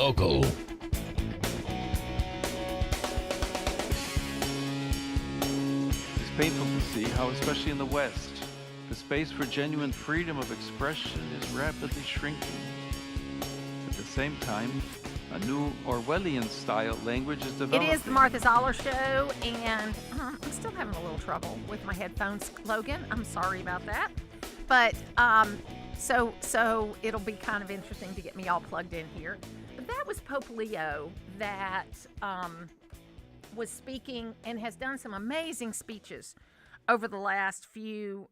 Local. It's painful to see how, especially in the West, the space for genuine freedom of expression is rapidly shrinking. At the same time, a new Orwellian-style language is developing. It is the Martha Zoller Show, and I'm still having a little trouble with my headphones, Logan. I'm sorry about that. But so it'll be kind of interesting to get me all plugged in here. But that was Pope Leo that was speaking and has done some amazing speeches over the last few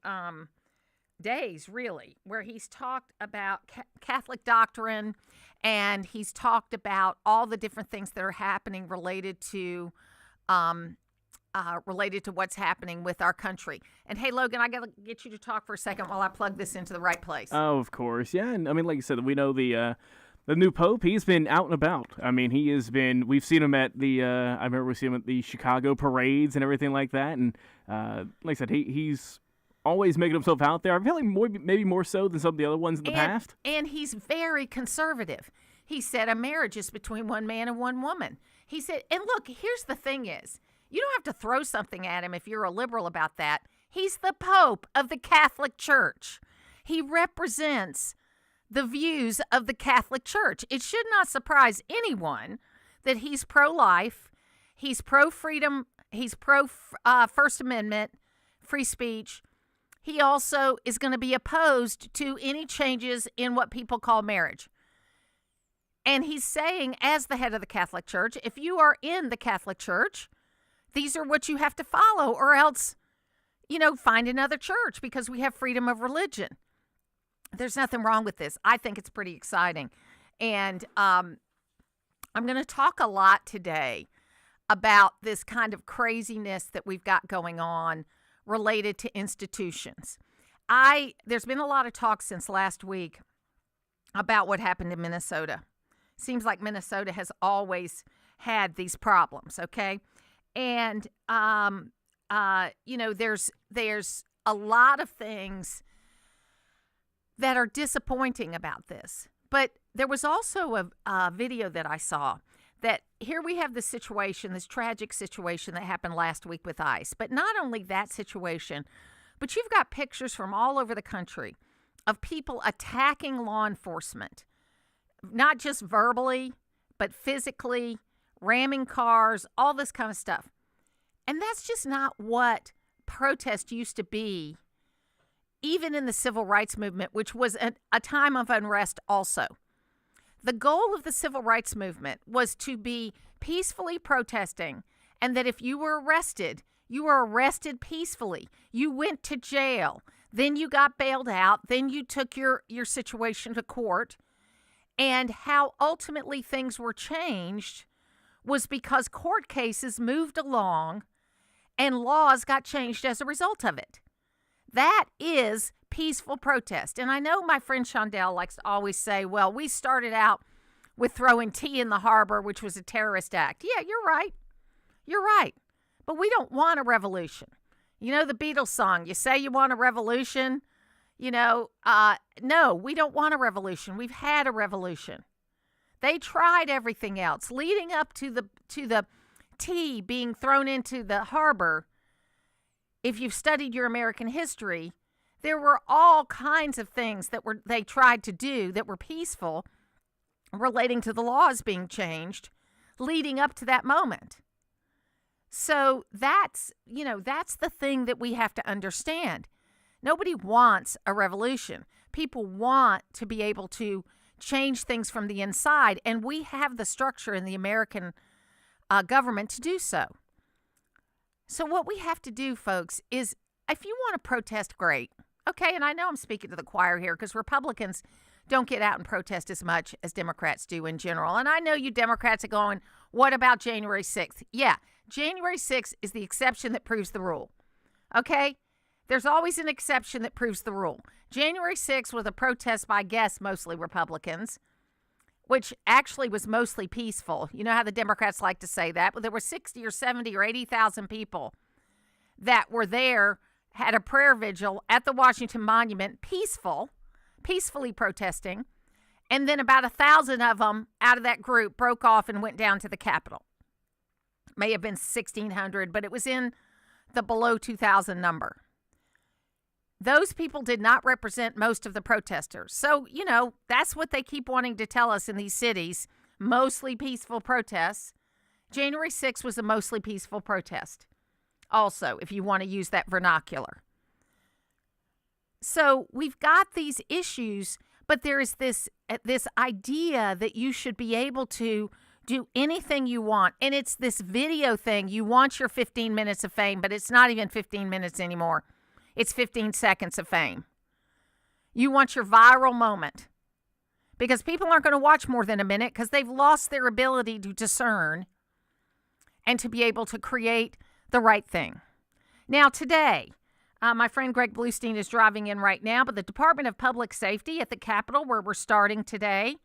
days, really, where he's talked about Catholic doctrine, and he's talked about all the different things that are happening related to what's happening with our country. And hey, Logan, I got to get you to talk for a second while I plug this into the right place. Oh, of course. Yeah, and I mean, like you said, we know the new Pope, he's been out and about. I mean, we've seen him at I remember we see him at the Chicago parades and everything like that. And like I said, he's always making himself out there. I feel like maybe more so than some of the other ones in the past. And he's very conservative. He said a marriage is between one man and one woman. He said, and look, here's the thing is, you don't have to throw something at him if you're a liberal about that. He's the Pope of the Catholic Church. He represents the views of the Catholic Church. It should not surprise anyone that he's pro-life, he's pro-freedom, he's pro-First Amendment, free speech. He also is going to be opposed to any changes in what people call marriage. And he's saying, as the head of the Catholic Church, if you are in the Catholic Church, these are what you have to follow, or else, find another church, because we have freedom of religion. There's nothing wrong with this. I think it's pretty exciting. And I'm going to talk a lot today about this kind of craziness that we've got going on related to institutions. There's been a lot of talk since last week about what happened in Minnesota. Seems like Minnesota has always had these problems, okay? And, there's a lot of things that are disappointing about this. But there was also a video that I saw that here we have this situation, this tragic situation that happened last week with ICE. But not only that situation, but you've got pictures from all over the country of people attacking law enforcement, not just verbally, but physically, ramming cars, all this kind of stuff. And that's just not what protest used to be, even in the civil rights movement, which was a time of unrest also. The goal of the civil rights movement was to be peacefully protesting, and that if you were arrested peacefully. You went to jail, then you got bailed out, then you took your situation to court. And how ultimately things were changed was because court cases moved along and laws got changed as a result of it. That is peaceful protest. And I know my friend Shondell likes to always say, well, we started out with throwing tea in the harbor, which was a terrorist act. Yeah, you're right. You're right. But we don't want a revolution. You know the Beatles song, you say you want a revolution. No, we don't want a revolution. We've had a revolution. They tried everything else leading up to the tea being thrown into the harbor. If you've studied your American history, there were all kinds of things that they tried to do that were peaceful, relating to the laws being changed, leading up to that moment. So that's the thing that we have to understand. Nobody wants a revolution. People want to be able to change things from the inside, and we have the structure in the American government to do so. So what we have to do, folks, is if you want to protest, great. Okay, and I know I'm speaking to the choir here because Republicans don't get out and protest as much as Democrats do in general. And I know you Democrats are going, what about January 6th? Yeah, January 6th is the exception that proves the rule. Okay? There's always an exception that proves the rule. January 6th was a protest by, I guess, mostly Republicans, which actually was mostly peaceful. You know how the Democrats like to say that, but there were 60 or 70 or 80,000 people that were there, had a prayer vigil at the Washington Monument, peacefully protesting, And then about 1,000 of them out of that group broke off and went down to the Capitol. May have been 1,600, but it was in the below 2,000 number. Those people did not represent most of the protesters. So, that's what they keep wanting to tell us in these cities, mostly peaceful protests. January 6th was a mostly peaceful protest. Also, if you want to use that vernacular. So we've got these issues, but there is this idea that you should be able to do anything you want. And it's this video thing. You want your 15 minutes of fame, but it's not even 15 minutes anymore. It's 15 seconds of fame. You want your viral moment. Because people aren't going to watch more than a minute because they've lost their ability to discern and to be able to create the right thing. Now, today, my friend Greg Bluestein is driving in right now, but the Department of Public Safety at the Capitol, where we're starting today,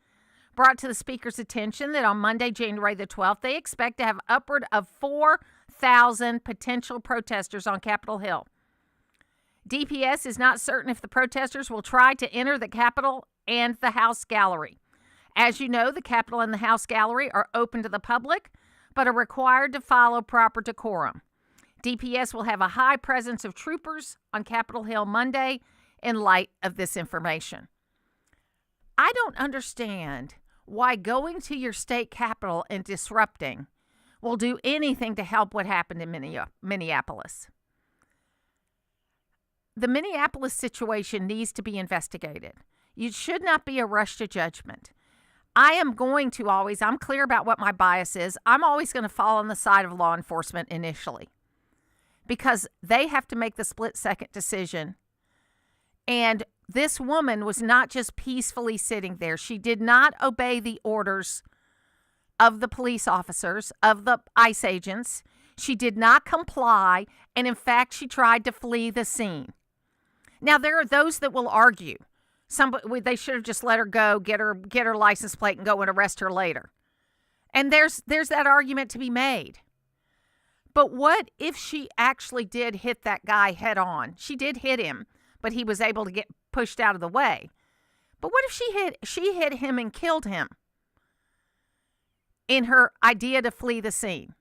brought to the speaker's attention that on Monday, January the 12th, they expect to have upward of 4,000 potential protesters on Capitol Hill. DPS is not certain if the protesters will try to enter the Capitol and the House Gallery. As you know, the Capitol and the House Gallery are open to the public, but are required to follow proper decorum. DPS will have a high presence of troopers on Capitol Hill Monday in light of this information. I don't understand why going to your state capitol and disrupting will do anything to help what happened in Minneapolis. The Minneapolis situation needs to be investigated. You should not be a rush to judgment. I'm clear about what my bias is. I'm always going to fall on the side of law enforcement initially because they have to make the split-second decision. And this woman was not just peacefully sitting there. She did not obey the orders of the police officers, of the ICE agents. She did not comply, and in fact, she tried to flee the scene. Now, there are those that will argue they should have just let her go, get her license plate, and go and arrest her later. And there's that argument to be made. But what if she actually did hit that guy head on? She did hit him, but he was able to get pushed out of the way. But what if she hit him and killed him in her idea to flee the scene?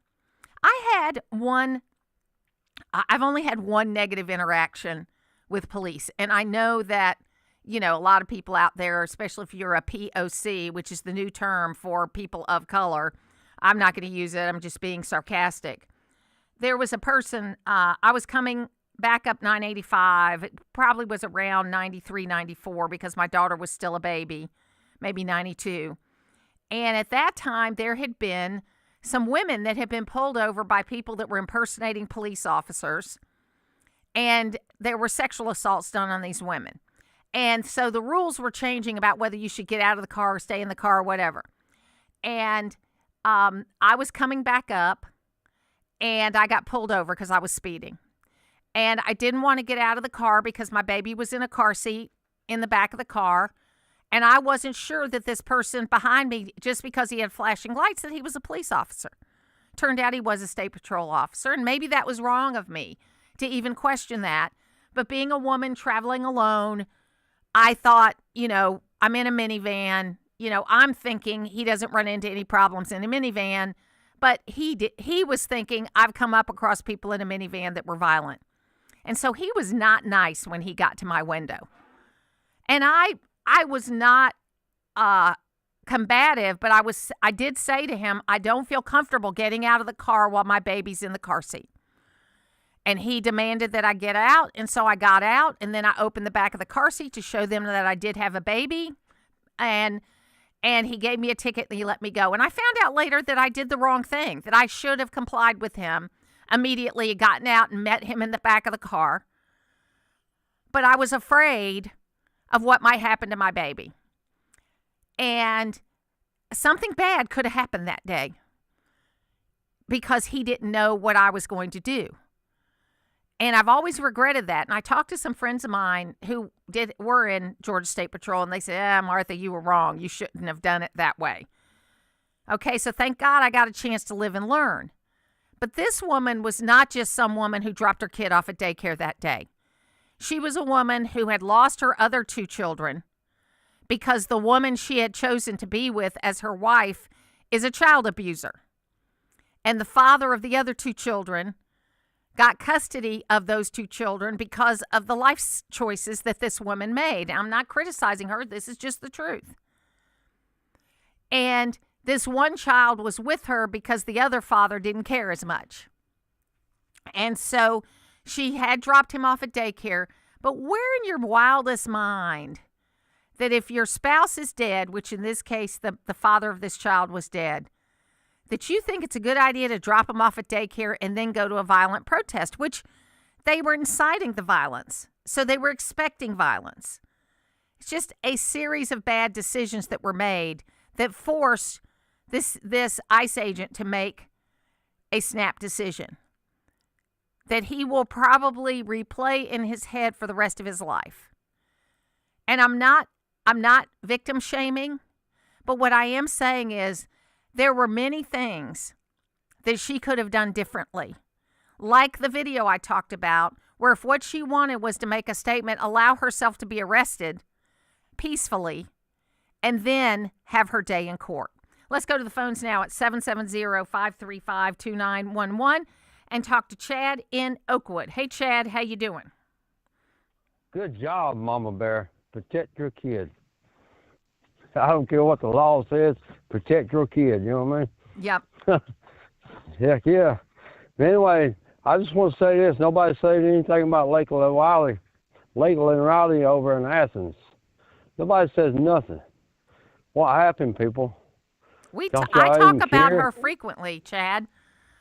I've only had one negative interaction with police. And I know that, a lot of people out there, especially if you're a POC, which is the new term for people of color, I'm not going to use it. I'm just being sarcastic. There was a person, I was coming back up 985. It probably was around 93, 94 because my daughter was still a baby, maybe 92. And at that time, there had been some women that had been pulled over by people that were impersonating police officers. And there were sexual assaults done on these women. And so the rules were changing about whether you should get out of the car or stay in the car or whatever. And I was coming back up and I got pulled over because I was speeding. And I didn't want to get out of the car because my baby was in a car seat in the back of the car. And I wasn't sure that this person behind me, just because he had flashing lights, that he was a police officer. Turned out he was a state patrol officer. And maybe that was wrong of me to even question that. But being a woman traveling alone, I thought, I'm in a minivan. I'm thinking he doesn't run into any problems in a minivan. But he was thinking, I've come up across people in a minivan that were violent. And so he was not nice when he got to my window. And I was not combative, but I did say to him, I don't feel comfortable getting out of the car while my baby's in the car seat. And he demanded that I get out, and so I got out, and then I opened the back of the car seat to show them that I did have a baby, and he gave me a ticket and he let me go. And I found out later that I did the wrong thing, that I should have complied with him, immediately gotten out and met him in the back of the car. But I was afraid of what might happen to my baby. And something bad could have happened that day because he didn't know what I was going to do. And I've always regretted that. And I talked to some friends of mine who were in Georgia State Patrol, and they said, Martha, you were wrong. You shouldn't have done it that way. Okay, so thank God I got a chance to live and learn. But this woman was not just some woman who dropped her kid off at daycare that day. She was a woman who had lost her other two children because the woman she had chosen to be with as her wife is a child abuser. And the father of the other 2 children got custody of those 2 children because of the life choices that this woman made. I'm not criticizing her. This is just the truth. And this one child was with her because the other father didn't care as much. And so she had dropped him off at daycare. But where in your wildest mind that if your spouse is dead, which in this case, the father of this child was dead, that you think it's a good idea to drop him off at daycare and then go to a violent protest, which they were inciting the violence. So they were expecting violence. It's just a series of bad decisions that were made that forced this ICE agent to make a snap decision that he will probably replay in his head for the rest of his life. And I'm not victim shaming, but what I am saying is there were many things that she could have done differently. Like the video I talked about, where if what she wanted was to make a statement, allow herself to be arrested peacefully, and then have her day in court. Let's go to the phones now at 770-535-2911 and talk to Chad in Oakwood. Hey, Chad, how you doing? Good job, Mama Bear. Protect your kid. I don't care what the law says. Protect your kid. You know what I mean? Yep. Heck yeah. But anyway, I just want to say this. Nobody said anything about Lakeland Riley over in Athens. Nobody says nothing. What happened, people? I Don't talk y'all even about care? her frequently, Chad.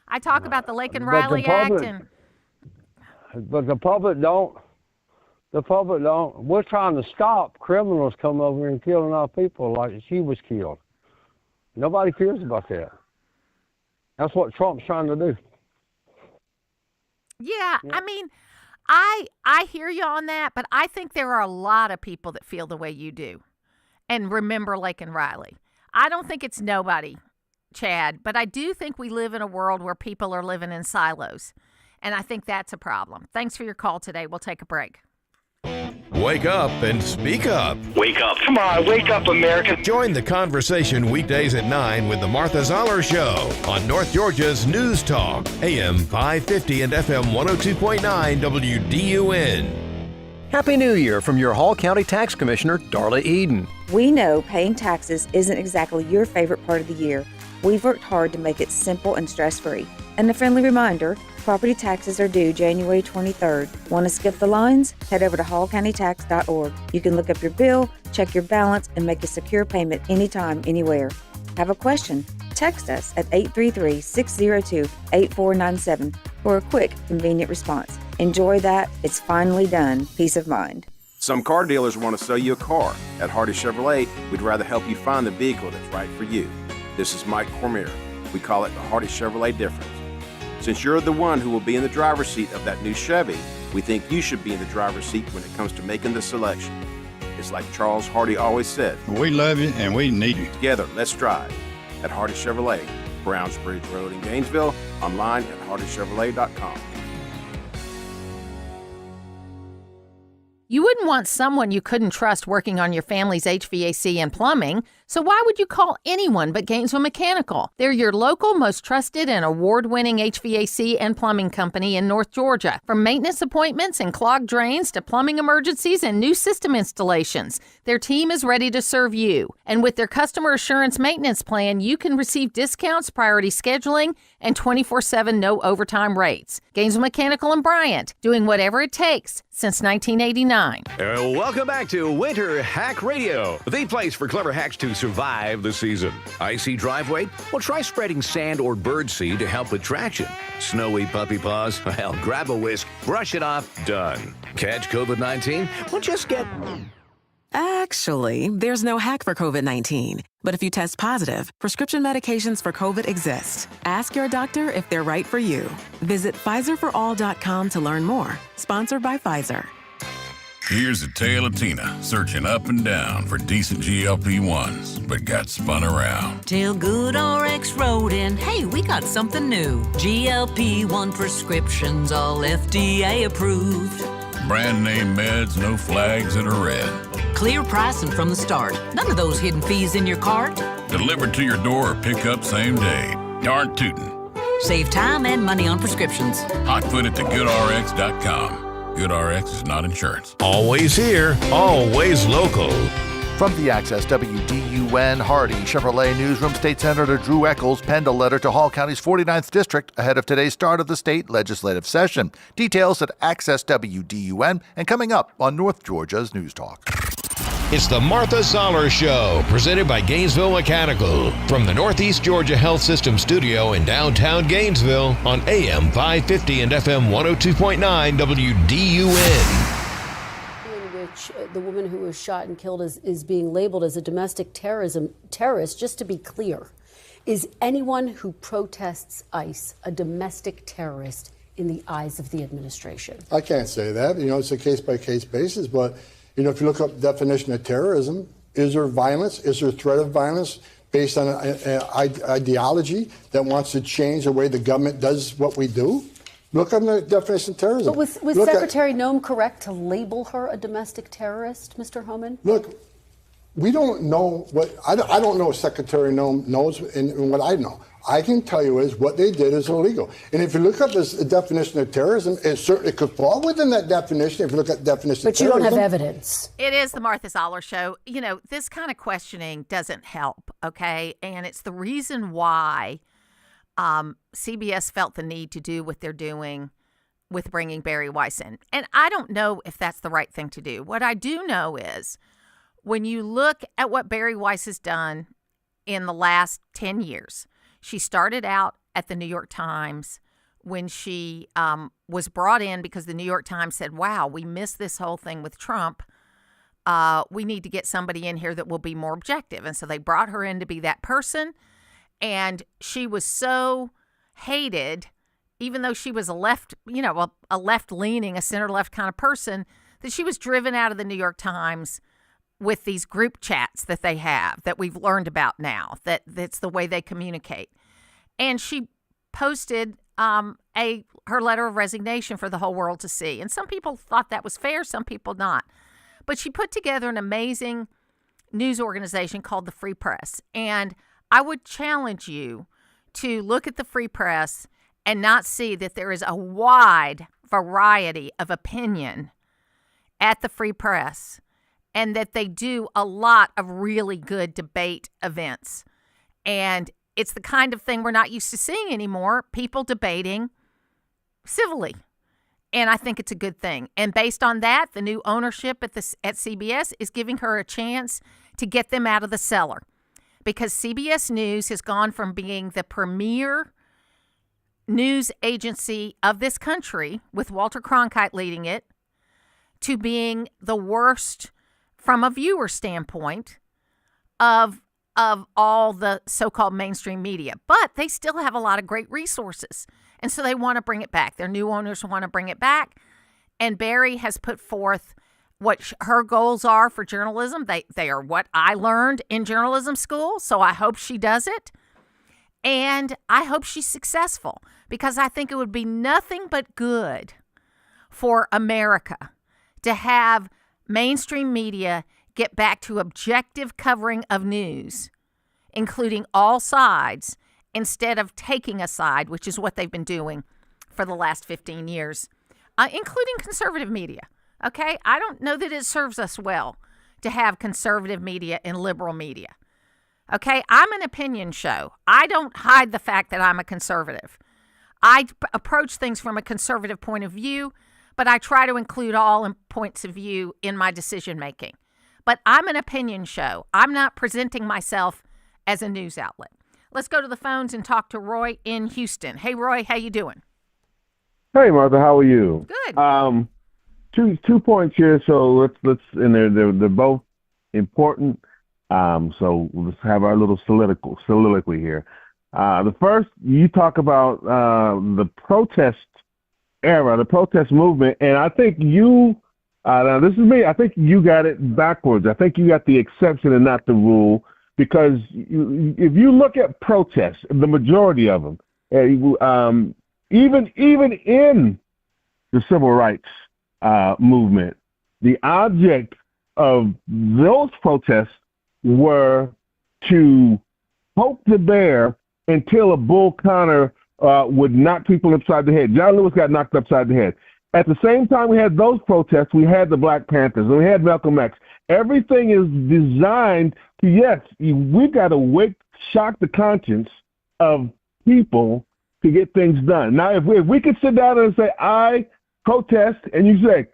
I talk about the Lake and But Riley the Act. public- But the public don't. The public don't. We're trying to stop criminals coming over here and killing our people like she was killed. Nobody cares about that. That's what Trump's trying to do. Yeah, I mean, I hear you on that, but I think there are a lot of people that feel the way you do and remember Lake and Riley. I don't think it's nobody, Chad, but I do think we live in a world where people are living in silos, and I think that's a problem. Thanks for your call today. We'll take a break. Wake up and speak up. Wake up. Come on, wake up, America. Join the conversation weekdays at 9 with the Martha Zoller Show on North Georgia's News Talk, AM 550 and FM 102.9 WDUN. Happy New Year from your Hall County Tax Commissioner, Darla Eden. We know paying taxes isn't exactly your favorite part of the year. We've worked hard to make it simple and stress-free. And a friendly reminder, property taxes are due January 23rd. Want to skip the lines? Head over to hallcountytax.org. You can look up your bill, check your balance, and make a secure payment anytime, anywhere. Have a question? Text us at 833-602-8497 for a quick, convenient response. Enjoy that. It's finally done. Peace of mind. Some car dealers want to sell you a car. At Hardy Chevrolet, we'd rather help you find the vehicle that's right for you. This is Mike Cormier. We call it the Hardy Chevrolet difference. Since you're the one who will be in the driver's seat of that new Chevy, we think you should be in the driver's seat when it comes to making the selection. It's like Charles Hardy always said, we love you and we need you. together, let's drive. At Hardy Chevrolet, Browns Bridge Road in Gainesville, online at hardychevrolet.com. You wouldn't want someone you couldn't trust working on your family's HVAC and plumbing, so why would you call anyone but Gainesville Mechanical? They're your local, most trusted and award-winning HVAC and plumbing company in North Georgia. From maintenance appointments and clogged drains to plumbing emergencies and new system installations, their team is ready to serve you. And with their customer assurance maintenance plan, you can receive discounts, priority scheduling, and 24/7 no overtime rates. Gainesville Mechanical and Bryant, doing whatever it takes since 1989. Welcome back to Winter Hack Radio, the place for clever hacks to survive the season. Icy driveway? Well, try spreading sand or birdseed to help with traction. Snowy puppy paws? Well, grab a whisk, brush it off, done. Catch COVID-19? Well, just get... Actually, there's no hack for COVID-19. But if you test positive, prescription medications for COVID exist. Ask your doctor if they're right for you. Visit PfizerForAll.com to learn more. Sponsored by Pfizer. Here's a tale of Tina searching up and down for decent GLP-1s, but got spun around. Till Good RX wrote in, hey, we got something new. GLP-1 prescriptions, all FDA approved. Brand name meds, no flags that are red. Clear pricing from the start. None of those hidden fees in your cart. Delivered to your door or pick up same day. Darn tootin'. Save time and money on prescriptions. Hotfoot at thegoodrx.com. GoodRx is not insurance. Always here, always local. From the Access WDUN Hardy Chevrolet Newsroom, State Senator Drew Eccles penned a letter to Hall County's 49th District ahead of today's start of the state legislative session. Details at Access WDUN and coming up on North Georgia's News Talk. It's the Martha Zoller Show, presented by Gainesville Mechanical, from the Northeast Georgia Health System studio in downtown Gainesville on AM 550 and FM 102.9 WDUN. The woman who was shot and killed is being labeled as a domestic terrorist. Just to be clear, is anyone who protests ICE a domestic terrorist in the eyes of the administration? I can't say that. It's a case-by-case basis. But, if you look up the definition of terrorism, is there violence? Is there threat of violence based on an ideology that wants to change the way the government does what we do? Look up the definition of terrorism. But was Secretary Noem correct to label her a domestic terrorist, Mr. Homan? Look, we don't know what I don't know what Secretary Noem knows and what I know. I can tell you is what they did is illegal. And if you look up this definition of terrorism, it could fall within that definition if you look at the definition of terrorism. But you don't have evidence. It is the Martha Zoller Show. This kind of questioning doesn't help, okay? And it's the reason why CBS felt the need to do what they're doing with bringing Barry Weiss in. And I don't know if that's the right thing to do. What I do know is when you look at what Barry Weiss has done in the last 10 years, she started out at the New York Times when she was brought in because the New York Times said, wow, we missed this whole thing with Trump. We need to get somebody in here that will be more objective. And so they brought her in to be that person. And she was so hated, even though she was a left-leaning, a center-left kind of person, that she was driven out of the New York Times with these group chats that they have that we've learned about now, that's the way they communicate. And she posted her letter of resignation for the whole world to see. And some people thought that was fair, some people not. But she put together an amazing news organization called the Free Press. And I would challenge you to look at the Free Press and not see that there is a wide variety of opinion at the Free Press and that they do a lot of really good debate events. And it's the kind of thing we're not used to seeing anymore, people debating civilly. And I think it's a good thing. And based on that, the new ownership at CBS is giving her a chance to get them out of the cellar. Because CBS News has gone from being the premier news agency of this country, with Walter Cronkite leading it, to being the worst from a viewer standpoint of all the so-called mainstream media. But they still have a lot of great resources. And so they want to bring it back. Their new owners want to bring it back. And Barry has put forth what her goals are for journalism. They are what I learned in journalism school, so I hope she does it. And I hope she's successful because I think it would be nothing but good for America to have mainstream media get back to objective covering of news, including all sides, instead of taking a side, which is what they've been doing for the last 15 years, including conservative media. Okay, I don't know that it serves us well to have conservative media and liberal media. Okay, I'm an opinion show. I don't hide the fact that I'm a conservative. I approach things from a conservative point of view, but I try to include all points of view in my decision making. But I'm an opinion show. I'm not presenting myself as a news outlet. Let's go to the phones and talk to Roy in Houston. Hey, Roy, how you doing? Hey, Martha, how are you? Good. Two points here. So let's and they're both important. So let's have our little soliloquy here. The first, you talk about the protest era, the protest movement, and I think you. Now this is me. I think you got it backwards. I think you got the exception and not the rule, because if you look at protests, the majority of them, even in the civil rights movement, the object of those protests were to poke the bear until a bull counter would knock people upside the head. John Lewis got knocked upside the head. At the same time we had those protests, we had the Black Panthers, and we had Malcolm X. Everything is designed to, yes, we've got to shock the conscience of people to get things done. Now, if we could sit down and say, I protest, and you say,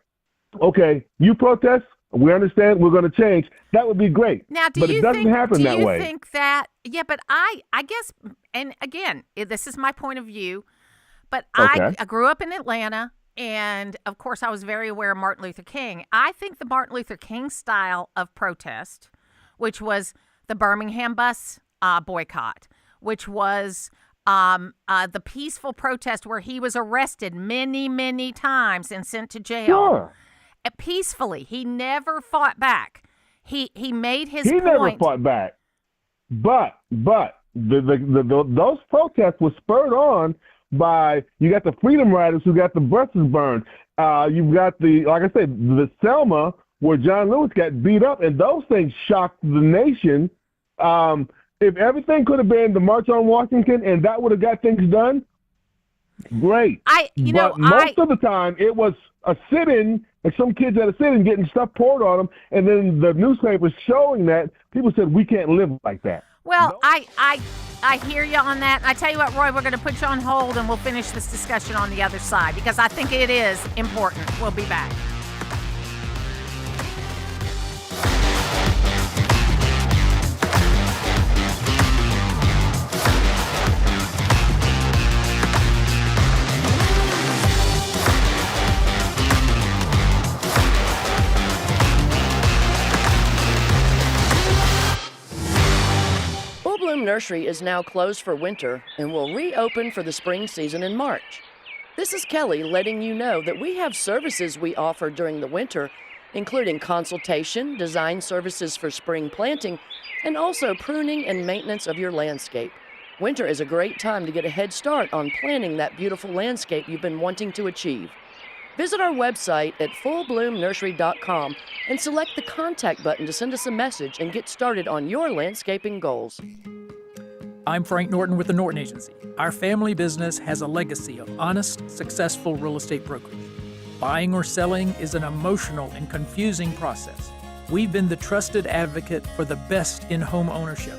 okay, you protest, we understand, we're going to change, that would be great. Now, but it doesn't happen that way. Do you think that, yeah, but I guess, and again, this is my point of view, but Okay. I grew up in Atlanta, and of course I was very aware of Martin Luther King. I think the Martin Luther King style of protest, which was the Birmingham bus boycott, which was the peaceful protest where he was arrested many, many times and sent to jail. Sure. Peacefully. He never fought back. He made his point. He never fought back. But those protests were spurred on by, you got the Freedom Riders who got the buses burned. You've got like I said, the Selma where John Lewis got beat up, and those things shocked the nation. If everything could have been the March on Washington and that would have got things done, great. But most of the time it was a sit-in, like some kids at a sit-in getting stuff poured on them, and then the newspapers showing that, people said, we can't live like that. Well, I hear you on that. I tell you what, Roy, we're going to put you on hold, and we'll finish this discussion on the other side, because I think it is important. We'll be back. Bloom Nursery is now closed for winter and will reopen for the spring season in March. This is Kelly letting you know that we have services we offer during the winter, including consultation, design services for spring planting, and also pruning and maintenance of your landscape. Winter is a great time to get a head start on planning that beautiful landscape you've been wanting to achieve. Visit our website at fullbloomnursery.com and select the contact button to send us a message and get started on your landscaping goals. I'm Frank Norton with the Norton Agency. Our family business has a legacy of honest, successful real estate brokerage. Buying or selling is an emotional and confusing process. We've been the trusted advocate for the best in home ownership.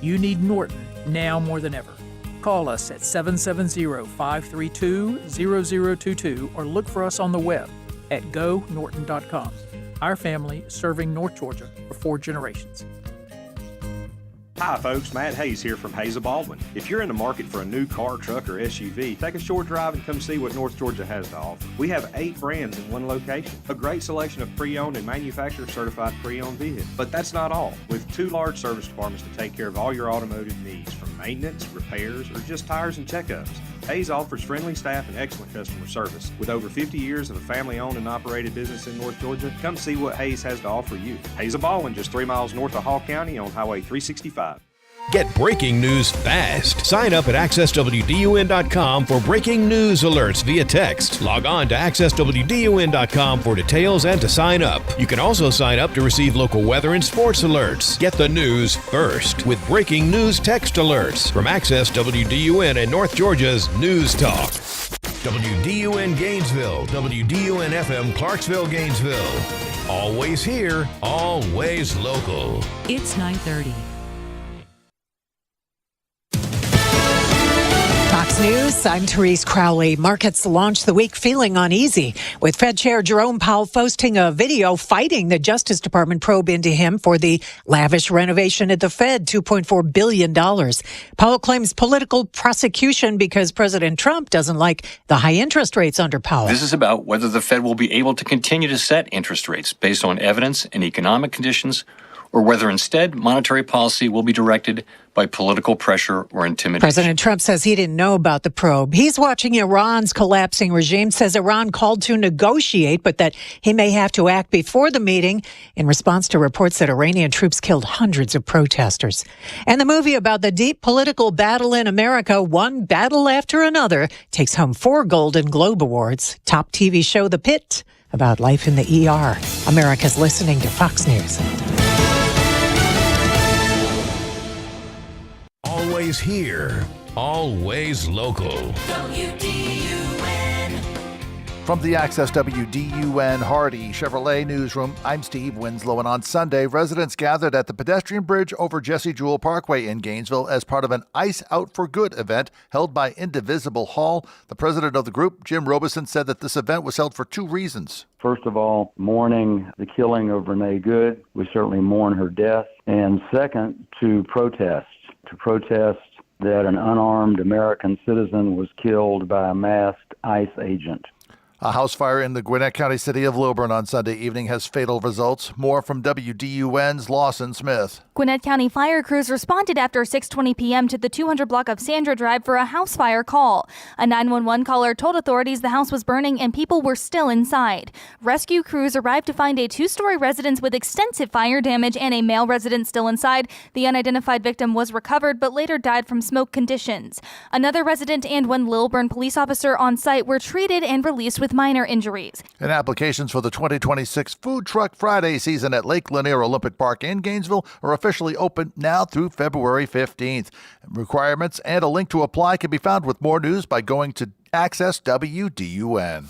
You need Norton now more than ever. Call us at 770-532-0022 or look for us on the web at gonorton.com. Our family serving North Georgia for 4 generations. Hi folks, Matt Hayes here from Hayes of Baldwin. If you're in the market for a new car, truck, or SUV, take a short drive and come see what North Georgia has to offer. We have 8 brands in one location, a great selection of pre-owned and manufacturer certified pre-owned vehicles. But that's not all. With 2 large service departments to take care of all your automotive needs, from maintenance, repairs, or just tires and checkups. Hayes offers friendly staff and excellent customer service. With over 50 years of a family-owned and operated business in North Georgia, come see what Hayes has to offer you. Hayes of Baldwin, just 3 miles north of Hall County on Highway 365. Get breaking news fast. Sign up at accesswdun.com for breaking news alerts via text. Log on to accesswdun.com for details and to sign up. You can also sign up to receive local weather and sports alerts. Get the news first with breaking news text alerts from Access WDUN and North Georgia's News Talk. WDUN Gainesville, WDUN FM Clarksville, Gainesville. Always here, always local. It's 9:30. Fox News, I'm Therese Crowley. Markets launched the week feeling uneasy, with Fed Chair Jerome Powell posting a video fighting the Justice Department probe into him for the lavish renovation at the Fed, $2.4 billion. Powell claims political prosecution because President Trump doesn't like the high interest rates under Powell. This is about whether the Fed will be able to continue to set interest rates based on evidence and economic conditions, or whether instead monetary policy will be directed by political pressure or intimidation. President Trump says he didn't know about the probe. He's watching Iran's collapsing regime, says Iran called to negotiate, but that he may have to act before the meeting in response to reports that Iranian troops killed hundreds of protesters. And the movie about the deep political battle in America, one battle after another, takes home 4 Golden Globe Awards. Top TV show The Pit, about life in the ER. America's listening to Fox News. Always here, always local. From the Access WDUN Hardy Chevrolet newsroom, I'm Steve Winslow, and on Sunday, residents gathered at the pedestrian bridge over Jesse Jewell Parkway in Gainesville as part of an Ice Out for Good event held by Indivisible Hall. The president of the group, Jim Robeson, said that this event was held for two reasons. First of all, mourning the killing of Renee Good. We certainly mourn her death. And second, to protest that an unarmed American citizen was killed by a masked ICE agent. A house fire in the Gwinnett County city of Lilburn on Sunday evening has fatal results. More from WDUN's Lawson Smith. Gwinnett County fire crews responded after 6:20 p.m. to the 200 block of Sandra Drive for a house fire call. A 911 caller told authorities the house was burning and people were still inside. Rescue crews arrived to find a two-story residence with extensive fire damage and a male resident still inside. The unidentified victim was recovered but later died from smoke conditions. Another resident and one Lilburn police officer on site were treated and released with minor injuries. And applications for the 2026 Food Truck Friday season at Lake Lanier Olympic Park in Gainesville are officially open now through February 15th. Requirements and a link to apply can be found with more news by going to Access WDUN.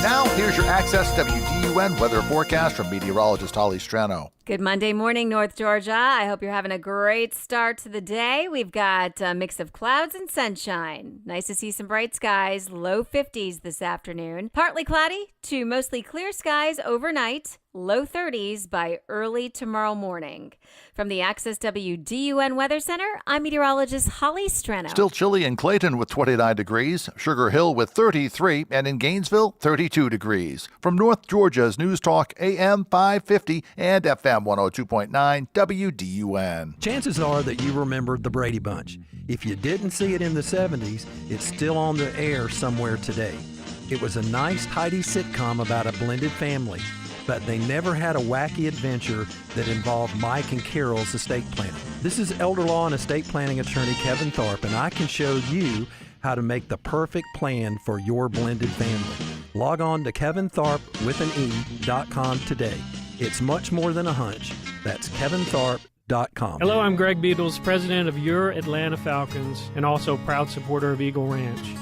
Now, here's your Access WDUN weather forecast from meteorologist Holly Strano. Good Monday morning, North Georgia. I hope you're having a great start to the day. We've got a mix of clouds and sunshine. Nice to see some bright skies, low 50s this afternoon. Partly cloudy to mostly clear skies overnight, low 30s by early tomorrow morning. From the Access WDUN Weather Center, I'm meteorologist Holly Strano. Still chilly in Clayton with 29 degrees, Sugar Hill with 33, and in Gainesville, 32 degrees. From North Georgia's News Talk AM 550 and FM 102.9 WDUN. Chances are that you remembered the Brady Bunch. If you didn't see it in the 70s, it's still on the air somewhere today. It was a nice, tidy sitcom about a blended family, but they never had a wacky adventure that involved Mike and Carol's estate planning. This is elder law and estate planning attorney Kevin Tharp, and I can show you how to make the perfect plan for your blended family. Log on to KevinTharp.com today. It's much more than a hunch. That's KevinTharp.com. Hello, I'm Greg Beatles, president of Your Atlanta Falcons and also proud supporter of Eagle Ranch.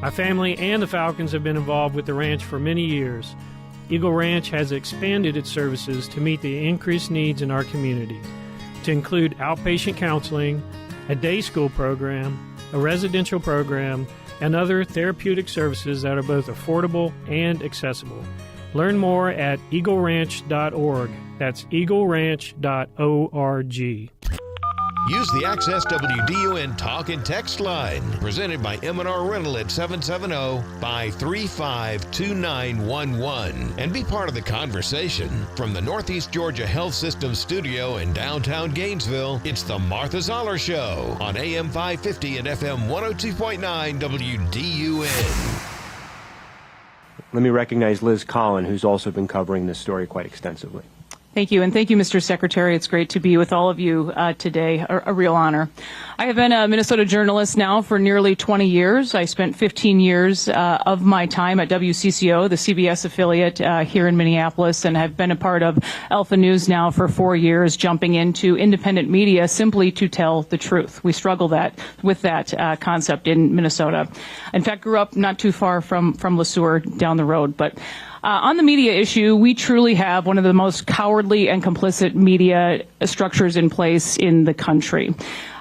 My family and the Falcons have been involved with the ranch for many years. Eagle Ranch has expanded its services to meet the increased needs in our community, to include outpatient counseling, a day school program, a residential program, and other therapeutic services that are both affordable and accessible. Learn more at eagleranch.org. That's eagleranch.org. Use the Access WDUN Talk and Text line, presented by M&R Rental at 770-535-2911, and be part of the conversation. From the Northeast Georgia Health System studio in downtown Gainesville, it's the Martha Zoller Show on AM 550 and FM 102.9 WDUN. Let me recognize Liz Collin, who's also been covering this story quite extensively. Thank you, and thank you, Mr. Secretary. It's great to be with all of you today, a real honor. I have been a Minnesota journalist now for nearly 20 years. I spent 15 years of my time at WCCO, the CBS affiliate here in Minneapolis, and have been a part of Alpha News now for 4 years, jumping into independent media simply to tell the truth. We struggle with that concept in Minnesota. In fact, grew up not too far from Le Sueur down the road, but on the media issue, we truly have one of the most cowardly and complicit media structures in place in the country.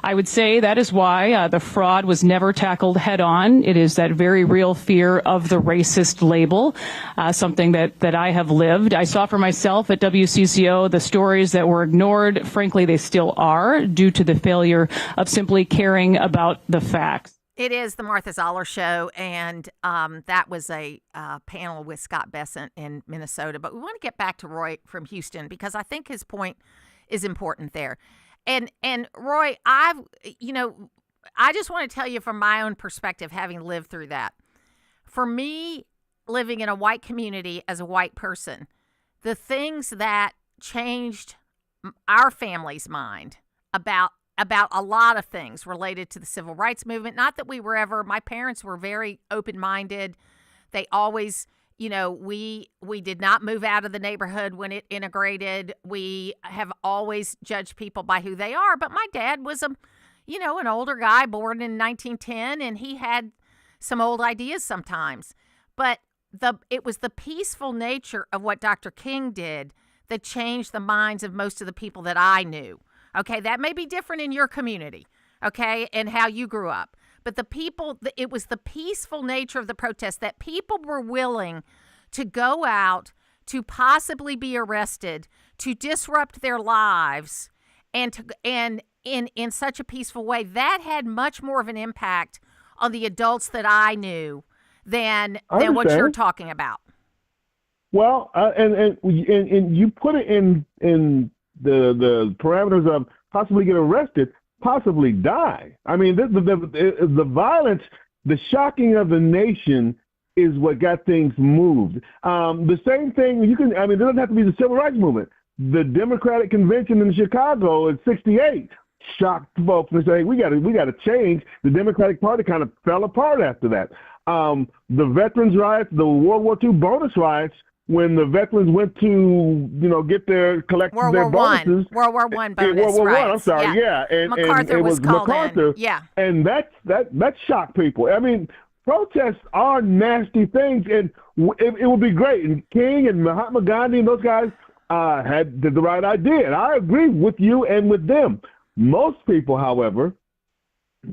I would say that is why the fraud was never tackled head on. It is that very real fear of the racist label, something that I have lived. I saw for myself at WCCO the stories that were ignored. Frankly, they still are due to the failure of simply caring about the facts. It is the Martha Zoller Show, and that was a panel with Scott Bessent in Minnesota. But we want to get back to Roy from Houston because I think his point is important there. And Roy, I just want to tell you from my own perspective, having lived through that. For me, living in a white community as a white person, the things that changed our family's mind about a lot of things related to the civil rights movement. Not that we were ever, my parents were very open-minded. They always, we did not move out of the neighborhood when it integrated. We have always judged people by who they are. But my dad was an older guy born in 1910, and he had some old ideas sometimes. But it was the peaceful nature of what Dr. King did that changed the minds of most of the people that I knew. Okay, that may be different in your community, okay, and how you grew up. But it was the peaceful nature of the protest that people were willing to go out, to possibly be arrested, to disrupt their lives, and in such a peaceful way. That had much more of an impact on the adults that I knew than what you're talking about. Well, and you put it in the parameters of possibly get arrested, possibly die. I mean, the violence, the shocking of the nation is what got things moved. The same thing it doesn't have to be the civil rights movement. The Democratic Convention in Chicago in '68 shocked folks and saying we got to change. The Democratic Party kind of fell apart after that. The veterans riots, the World War II bonus riots, when the veterans went to collect their bonuses. World War I bonus World War riots. I, I'm sorry, yeah. And MacArthur it was called MacArthur, in. Yeah. And that shocked people. I mean, protests are nasty things, and it would be great. And King and Mahatma Gandhi and those guys had the right idea. And I agree with you and with them. Most people, however,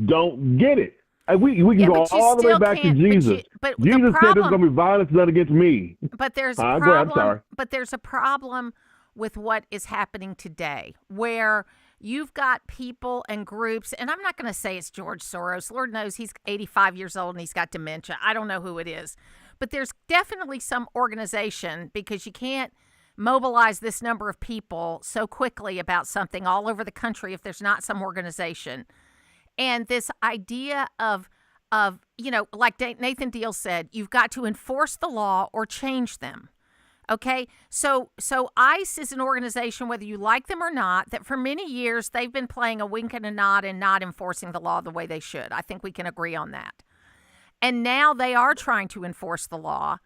don't get it. And we can go all the way back to Jesus. But Jesus said there's going to be violence done against me. But there's a I'm problem. sorry. But there's a problem with what is happening today, where you've got people and groups, and I'm not going to say it's George Soros. Lord knows he's 85 years old and he's got dementia. I don't know who it is. But there's definitely some organization, because you can't mobilize this number of people so quickly about something all over the country if there's not some organization. And this idea of like Nathan Deal said, you've got to enforce the law or change them. Okay, so ICE is an organization, whether you like them or not, that for many years they've been playing a wink and a nod and not enforcing the law the way they should. I think we can agree on that. And now they are trying to enforce the law.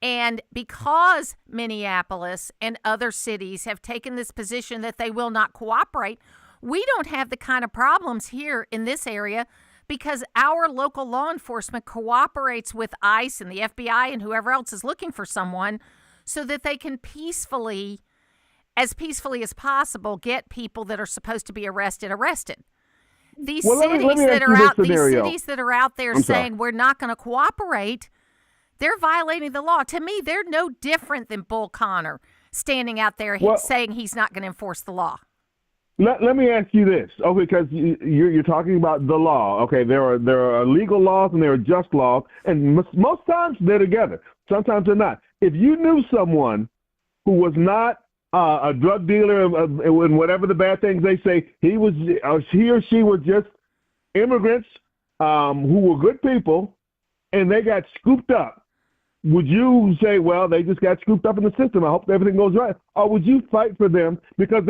And because Minneapolis and other cities have taken this position that they will not cooperate, we don't have the kind of problems here in this area because our local law enforcement cooperates with ICE and the FBI and whoever else is looking for someone so that they can peacefully as possible, get people that are supposed to be arrested. These cities that are out there saying we're not going to cooperate, they're violating the law. To me, they're no different than Bull Connor standing out there saying he's not going to enforce the law. Let me ask you this, because you're talking about the law. Okay, there are legal laws and there are just laws, and most times they're together. Sometimes they're not. If you knew someone who was not a drug dealer and whatever the bad things they say, he or she were just immigrants who were good people, and they got scooped up, would you say, well, they just got scooped up in the system, I hope everything goes right? Or would you fight for them because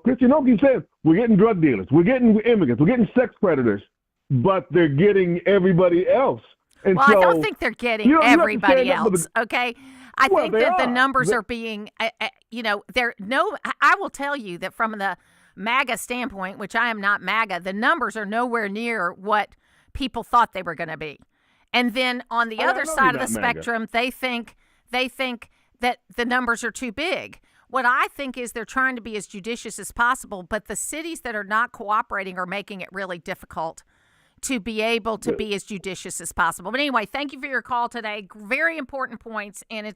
Christian Oakey said, we're getting drug dealers, we're getting immigrants, we're getting sex predators, but they're getting everybody else. And I don't think they're getting everybody else, okay? I think that the numbers are being, I will tell you that from the MAGA standpoint, which I am not MAGA, the numbers are nowhere near what people thought they were going to be. And then on the other side of the spectrum, they think that the numbers are too big. What I think is they're trying to be as judicious as possible, but the cities that are not cooperating are making it really difficult to be able to be as judicious as possible. But anyway, thank you for your call today. Very important points, and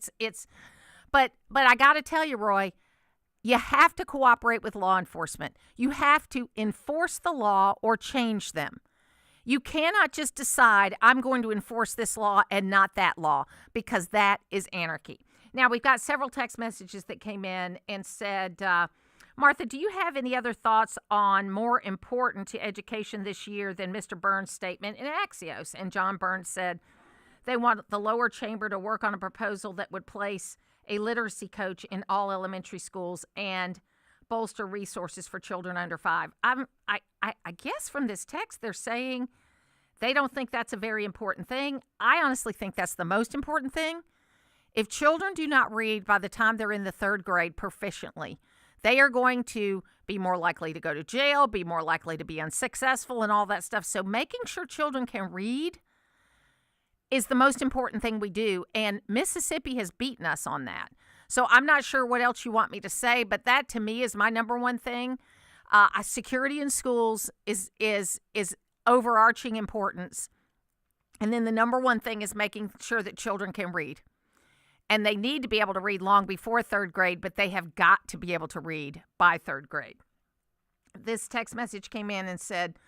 but I got to tell you, Roy, you have to cooperate with law enforcement. You have to enforce the law or change them. You cannot just decide, I'm going to enforce this law and not that law, because that is anarchy. Now, we've got several text messages that came in and said, Martha, do you have any other thoughts on more important to education this year than Mr. Burns' statement in Axios? And John Burns said they want the lower chamber to work on a proposal that would place a literacy coach in all elementary schools and bolster resources for children under 5. I guess from this text, they're saying they don't think that's a very important thing. I honestly think that's the most important thing, If children do not read by the time they're in the 3rd grade proficiently, they are going to be more likely to go to jail, be more likely to be unsuccessful and all that stuff. So making sure children can read is the most important thing we do. And Mississippi has beaten us on that. So I'm not sure what else you want me to say, but that to me is my number one thing. Security in schools is overarching importance. And then the number one thing is making sure that children can read. And they need to be able to read long before 3rd grade, but they have got to be able to read by 3rd grade. This text message came in and said,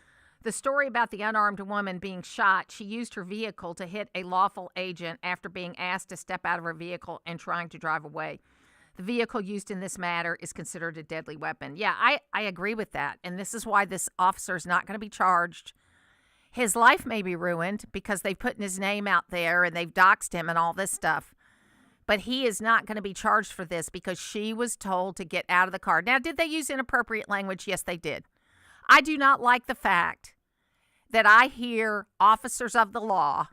the story about the unarmed woman being shot, she used her vehicle to hit a lawful agent after being asked to step out of her vehicle and trying to drive away. The vehicle used in this matter is considered a deadly weapon. Yeah, I agree with that. And this is why this officer is not going to be charged. His life may be ruined because they've put his name out there and they've doxed him and all this stuff. But he is not going to be charged for this because she was told to get out of the car. Now, did they use inappropriate language? Yes, they did. I do not like the fact that I hear officers of the law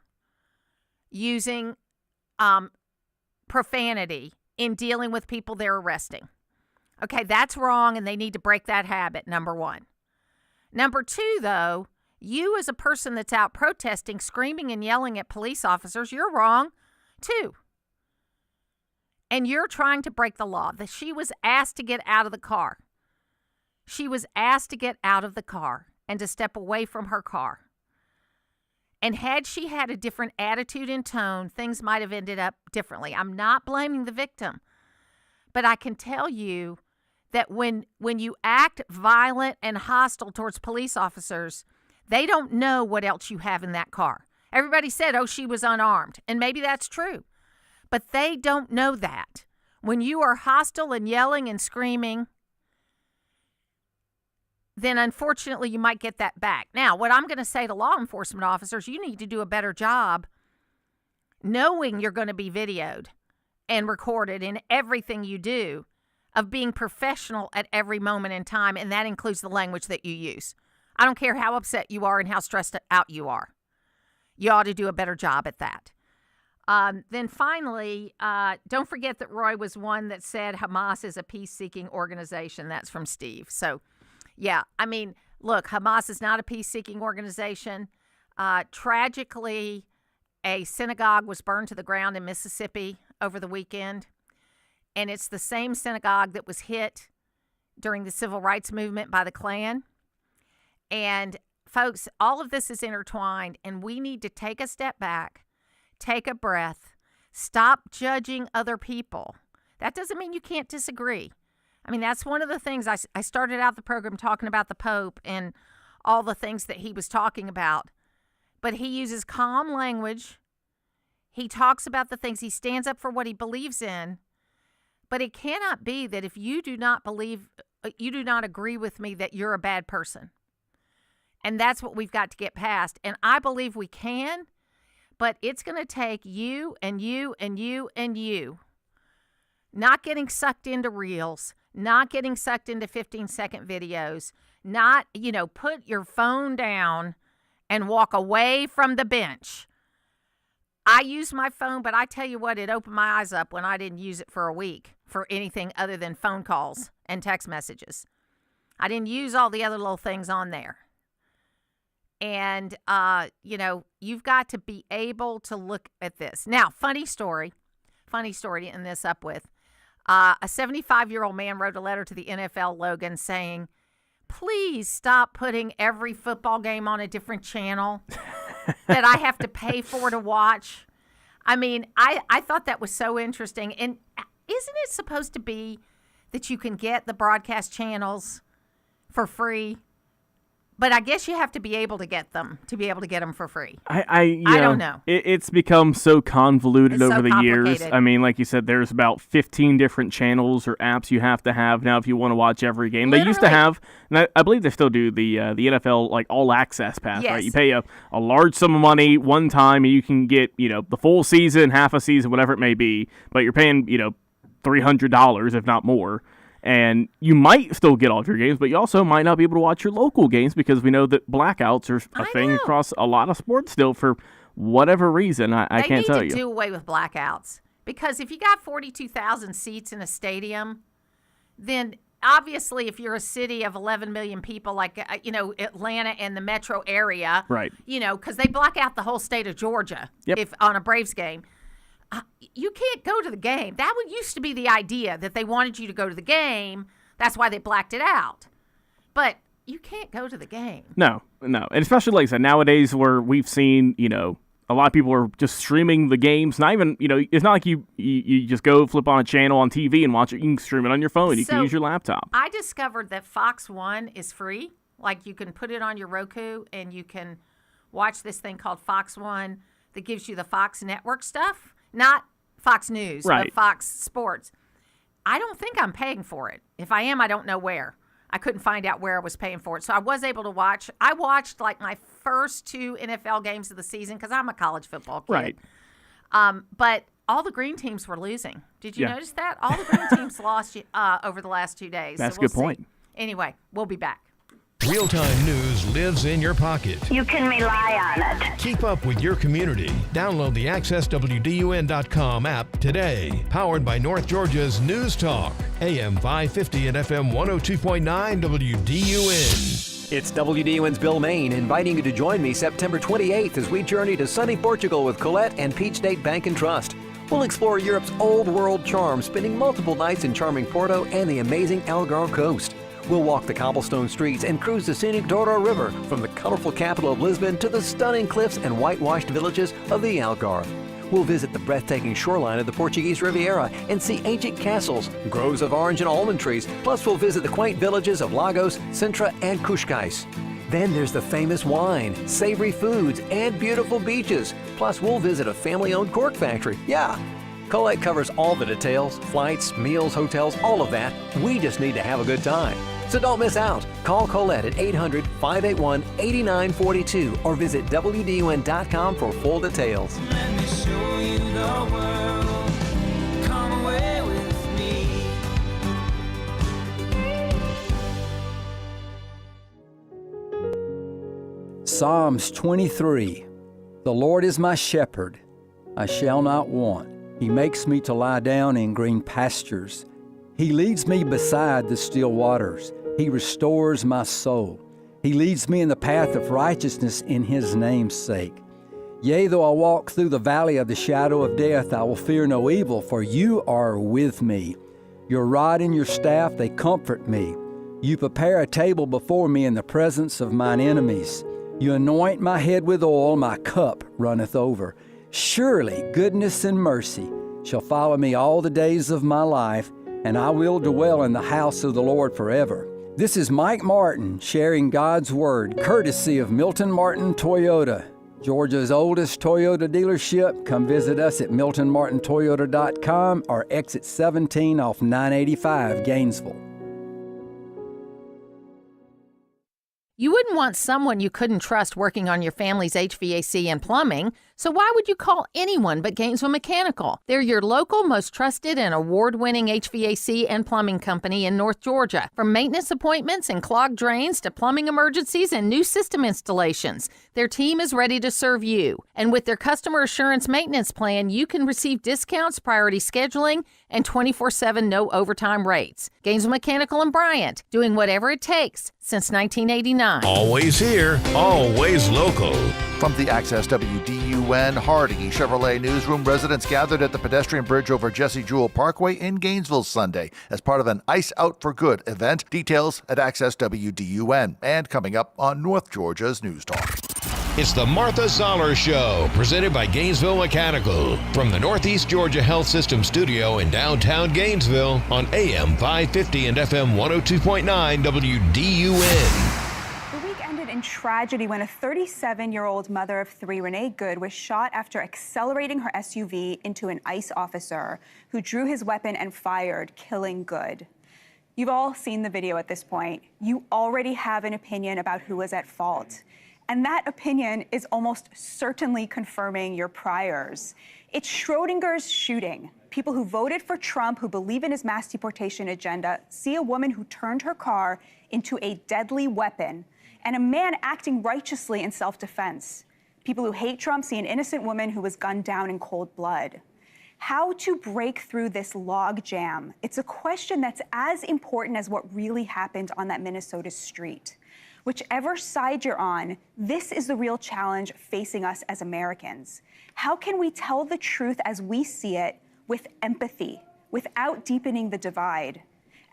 using profanity in dealing with people they're arresting. Okay, that's wrong, and they need to break that habit, number one. Number two, though, you as a person that's out protesting, screaming and yelling at police officers, you're wrong, too. And you're trying to break the law. That she was asked to get out of the car. She was asked to get out of the car and to step away from her car. And had she had a different attitude and tone, things might have ended up differently. I'm not blaming the victim. But I can tell you that when you act violent and hostile towards police officers, they don't know what else you have in that car. Everybody said, oh, she was unarmed. And maybe that's true. But they don't know that. When you are hostile and yelling and screaming, then unfortunately you might get that back. Now, what I'm going to say to law enforcement officers, you need to do a better job knowing you're going to be videoed and recorded in everything you do, of being professional at every moment in time, and that includes the language that you use. I don't care how upset you are and how stressed out you are. You ought to do a better job at that. Then finally, don't forget that Roy was one that said Hamas is a peace-seeking organization. That's from Steve. So, yeah, I mean, look, Hamas is not a peace-seeking organization. Tragically, a synagogue was burned to the ground in Mississippi over the weekend. And it's the same synagogue that was hit during the civil rights movement by the Klan. And, folks, all of this is intertwined, and we need to take a step back. Take a breath. Stop judging other people. That doesn't mean you can't disagree. I mean, that's one of the things I started out the program talking about the Pope and all the things that he was talking about. But he uses calm language. He talks about the things. He stands up for what he believes in. But it cannot be that if you do not agree with me, that you're a bad person. And that's what we've got to get past. And I believe we can. But it's going to take you and you and you and you not getting sucked into reels, not getting sucked into 15-second videos, not, put your phone down and walk away from the bench. I use my phone, but I tell you what, it opened my eyes up when I didn't use it for a week for anything other than phone calls and text messages. I didn't use all the other little things on there. And, you've got to be able to look at this. Now, funny story to end this up with. A 75-year-old man wrote a letter to the NFL, Logan, saying, please stop putting every football game on a different channel that I have to pay for to watch. I mean, I thought that was so interesting. And isn't it supposed to be that you can get the broadcast channels for free? But I guess you have to be able to get them for free. I don't know. It's become so convoluted over the years. complicated. I mean, like you said, there's about 15 different channels or apps you have to have now if you want to watch every game. They used to have, and I believe they still do, the NFL like all access pass, Yes. right? You pay a large sum of money one time and you can get, the full season, half a season, whatever it may be, but you're paying, $300 if not more. And you might still get all of your games, but you also might not be able to watch your local games because we know that blackouts are a thing across a lot of sports still for whatever reason. I can't tell you. They need to do away with blackouts Because if you got 42,000 seats in a stadium, then obviously if you're a city of 11 million people like, Atlanta and the metro area, right? Because they block out the whole state of Georgia if on a Braves game. You can't go to the game. That used to be the idea that they wanted you to go to the game. That's why they blacked it out. But you can't go to the game. No. And especially, like I said, nowadays where we've seen, a lot of people are just streaming the games. Not even, it's not like you just go flip on a channel on TV and watch it. You can stream it on your phone. You can use your laptop. I discovered that Fox One is free. Like you can put it on your Roku and you can watch this thing called Fox One that gives you the Fox network stuff. Not Fox News, but Fox Sports. I don't think I'm paying for it. If I am, I don't know where. I couldn't find out where I was paying for it. So I was able to watch. I watched like my first 2 NFL games of the season because I'm a college football kid. Right. But all the green teams were losing. Did you notice that? All the green teams lost over the last 2 days. That's a good point. Anyway, we'll be back. Real-time news lives in your pocket. You can rely on it. Keep up with your community. Download the AccessWDUN.com app today. Powered by North Georgia's News Talk. AM 550 and FM 102.9 WDUN. It's WDUN's Bill Main inviting you to join me September 28th as we journey to sunny Portugal with Colette and Peach State Bank and Trust. We'll explore Europe's old world charm, spending multiple nights in charming Porto and the amazing Algarve coast. We'll walk the cobblestone streets and cruise the scenic Douro River from the colorful capital of Lisbon to the stunning cliffs and whitewashed villages of the Algarve. We'll visit the breathtaking shoreline of the Portuguese Riviera and see ancient castles, groves of orange and almond trees. Plus, we'll visit the quaint villages of Lagos, Sintra, and Cascais. Then there's the famous wine, savory foods, and beautiful beaches. Plus, we'll visit a family-owned cork factory. Yeah. Colette covers all the details, flights, meals, hotels, all of that. We just need to have a good time. So don't miss out. Call Colette at 800-581-8942 or visit WDUN.com for full details. Let me show you the world. Come away with me. Psalms 23. The Lord is my shepherd. I shall not want. He makes me to lie down in green pastures. He leads me beside the still waters. He restores my soul. He leads me in the path of righteousness in His name's sake. Yea, though I walk through the valley of the shadow of death, I will fear no evil, for You are with me. Your rod and your staff, they comfort me. You prepare a table before me in the presence of mine enemies. You anoint my head with oil, my cup runneth over. Surely goodness and mercy shall follow me all the days of my life, and I will dwell in the house of the Lord forever. This is Mike Martin sharing God's Word, courtesy of Milton Martin Toyota, Georgia's oldest Toyota dealership. Come visit us at miltonmartintoyota.com or exit 17 off 985 Gainesville. You wouldn't want someone you couldn't trust working on your family's HVAC and plumbing, so why would you call anyone but Gainesville Mechanical? They're your local, most trusted and award-winning HVAC and plumbing company in North Georgia. From maintenance appointments and clogged drains to plumbing emergencies and new system installations, their team is ready to serve you. And with their customer assurance maintenance plan, you can receive discounts, priority scheduling, and 24/7 no overtime rates. Gainesville Mechanical and Bryant, doing whatever it takes since 1989. Always here, always local. From the Access WDUN Hardy Chevrolet newsroom, residents gathered at the pedestrian bridge over Jesse Jewell Parkway in Gainesville Sunday as part of an Ice Out for Good event. Details at Access WDUN. And coming up on North Georgia's News Talk. It's the Martha Zoller Show, presented by Gainesville Mechanical. From the Northeast Georgia Health System studio in downtown Gainesville on AM 550 and FM 102.9 WDUN. Ended in tragedy when a 37-year-old mother of 3, Renee Good, was shot after accelerating her SUV into an ICE officer who drew his weapon and fired, killing Good. You've all seen the video at this point. You already have an opinion about who was at fault. And that opinion is almost certainly confirming your priors. It's Schrodinger's shooting. People who voted for Trump, who believe in his mass deportation agenda, see a woman who turned her car into a deadly weapon, and a man acting righteously in self-defense. People who hate Trump see an innocent woman who was gunned down in cold blood. How to break through this log jam. It's a question that's as important as what really happened on that Minnesota street. Whichever side you're on, this is the real challenge facing us as Americans. How can we tell the truth as we see it with empathy, without deepening the divide?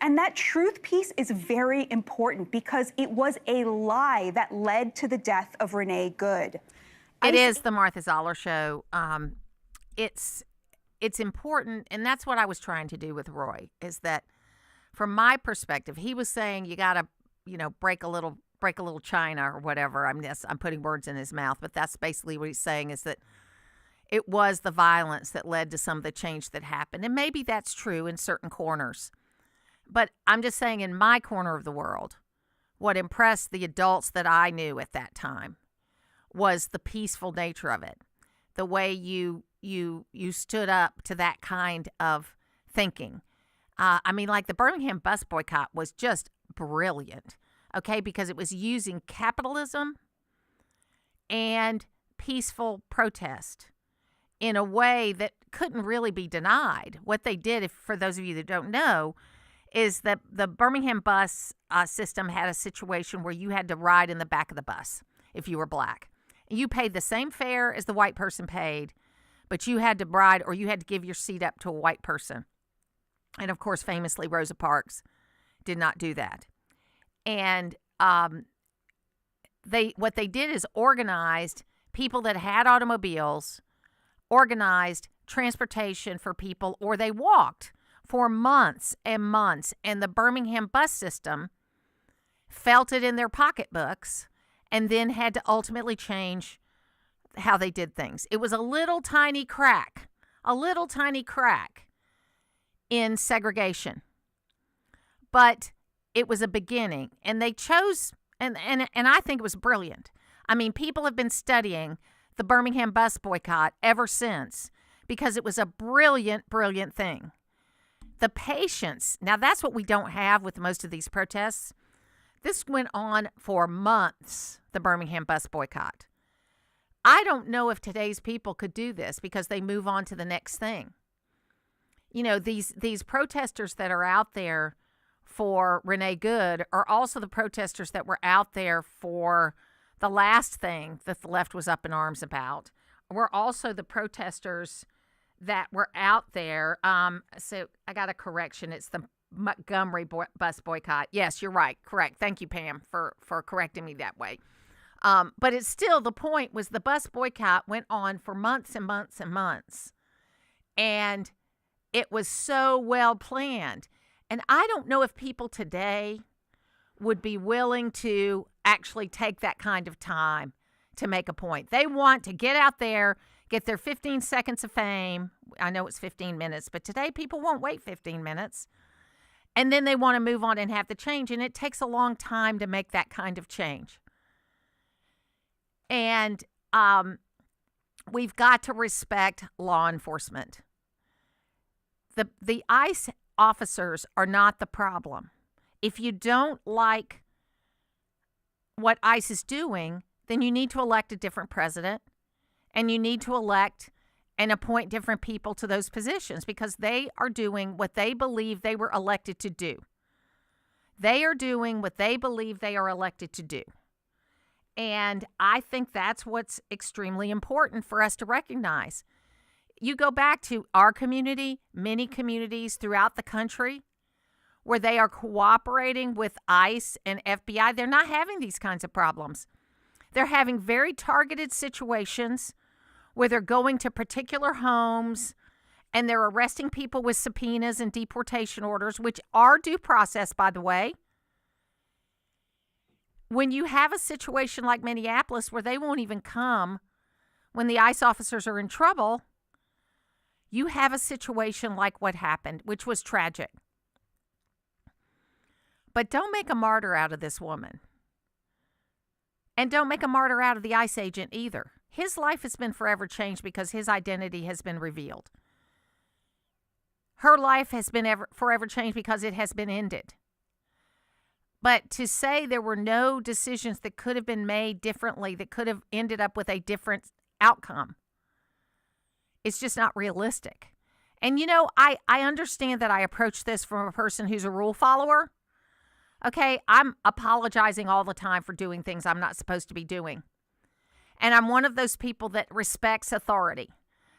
And that truth piece is very important because it was a lie that led to the death of Renee Good. It is the Martha Zoller Show. It's important, and that's what I was trying to do with Roy, is that from my perspective, he was saying you got to, break a little china or whatever. I'm putting words in his mouth, but that's basically what he's saying, is that it was the violence that led to some of the change that happened. And maybe that's true in certain corners. But I'm just saying, in my corner of the world, what impressed the adults that I knew at that time was the peaceful nature of it. The way you stood up to that kind of thinking. Like the Birmingham bus boycott was just brilliant, okay, because it was using capitalism and peaceful protest in a way that couldn't really be denied. What they did, for those of you that don't know, is that the Birmingham bus system had a situation where you had to ride in the back of the bus if you were black. You paid the same fare as the white person paid, but you had to ride, or you had to give your seat up to a white person. And of course, famously, Rosa Parks did not do that. And what they did is organized people that had automobiles, organized transportation for people, or they walked for months and months. And the Birmingham bus system felt it in their pocketbooks and then had to ultimately change how they did things. It was a little tiny crack in segregation. But it was a beginning, and they chose, and I think it was brilliant. People have been studying the Birmingham bus boycott ever since because it was a brilliant, brilliant thing. The patience, now that's what we don't have with most of these protests. This went on for months, the Birmingham bus boycott. I don't know if today's people could do this because they move on to the next thing. These protesters that are out there for Renee Good are also the protesters that were out there for the last thing that the left was up in arms about. We're also the protesters that were out there. So I got a correction. It's the Montgomery bus boycott. Yes, you're right. Correct. Thank you, Pam, for correcting me that way. But it's still, the point was the bus boycott went on for months and months and months. And it was so well planned. And I don't know if people today would be willing to actually take that kind of time to make a point. They want to get out there, get their 15 seconds of fame. I know it's 15 minutes, but today people won't wait 15 minutes. And then they want to move on and have the change. And it takes a long time to make that kind of change. And we've got to respect law enforcement. The ICE officers are not the problem. If you don't like what ICE is doing, then you need to elect a different president, and you need to elect and appoint different people to those positions because they are doing what they believe they were elected to do. They are doing what they believe they are elected to do. And I think that's what's extremely important for us to recognize. You go back to our community, many communities throughout the country, where they are cooperating with ICE and FBI. They're not having these kinds of problems. They're having very targeted situations where they're going to particular homes and they're arresting people with subpoenas and deportation orders, which are due process, by the way. When you have a situation like Minneapolis where they won't even come when the ICE officers are in trouble, you have a situation like what happened, which was tragic. But don't make a martyr out of this woman. And don't make a martyr out of the ICE agent either. His life has been forever changed because his identity has been revealed. Her life has been forever changed because it has been ended. But to say there were no decisions that could have been made differently, that could have ended up with a different outcome, it's just not realistic. And, I understand that I approach this from a person who's a rule follower. Okay, I'm apologizing all the time for doing things I'm not supposed to be doing. And I'm one of those people that respects authority.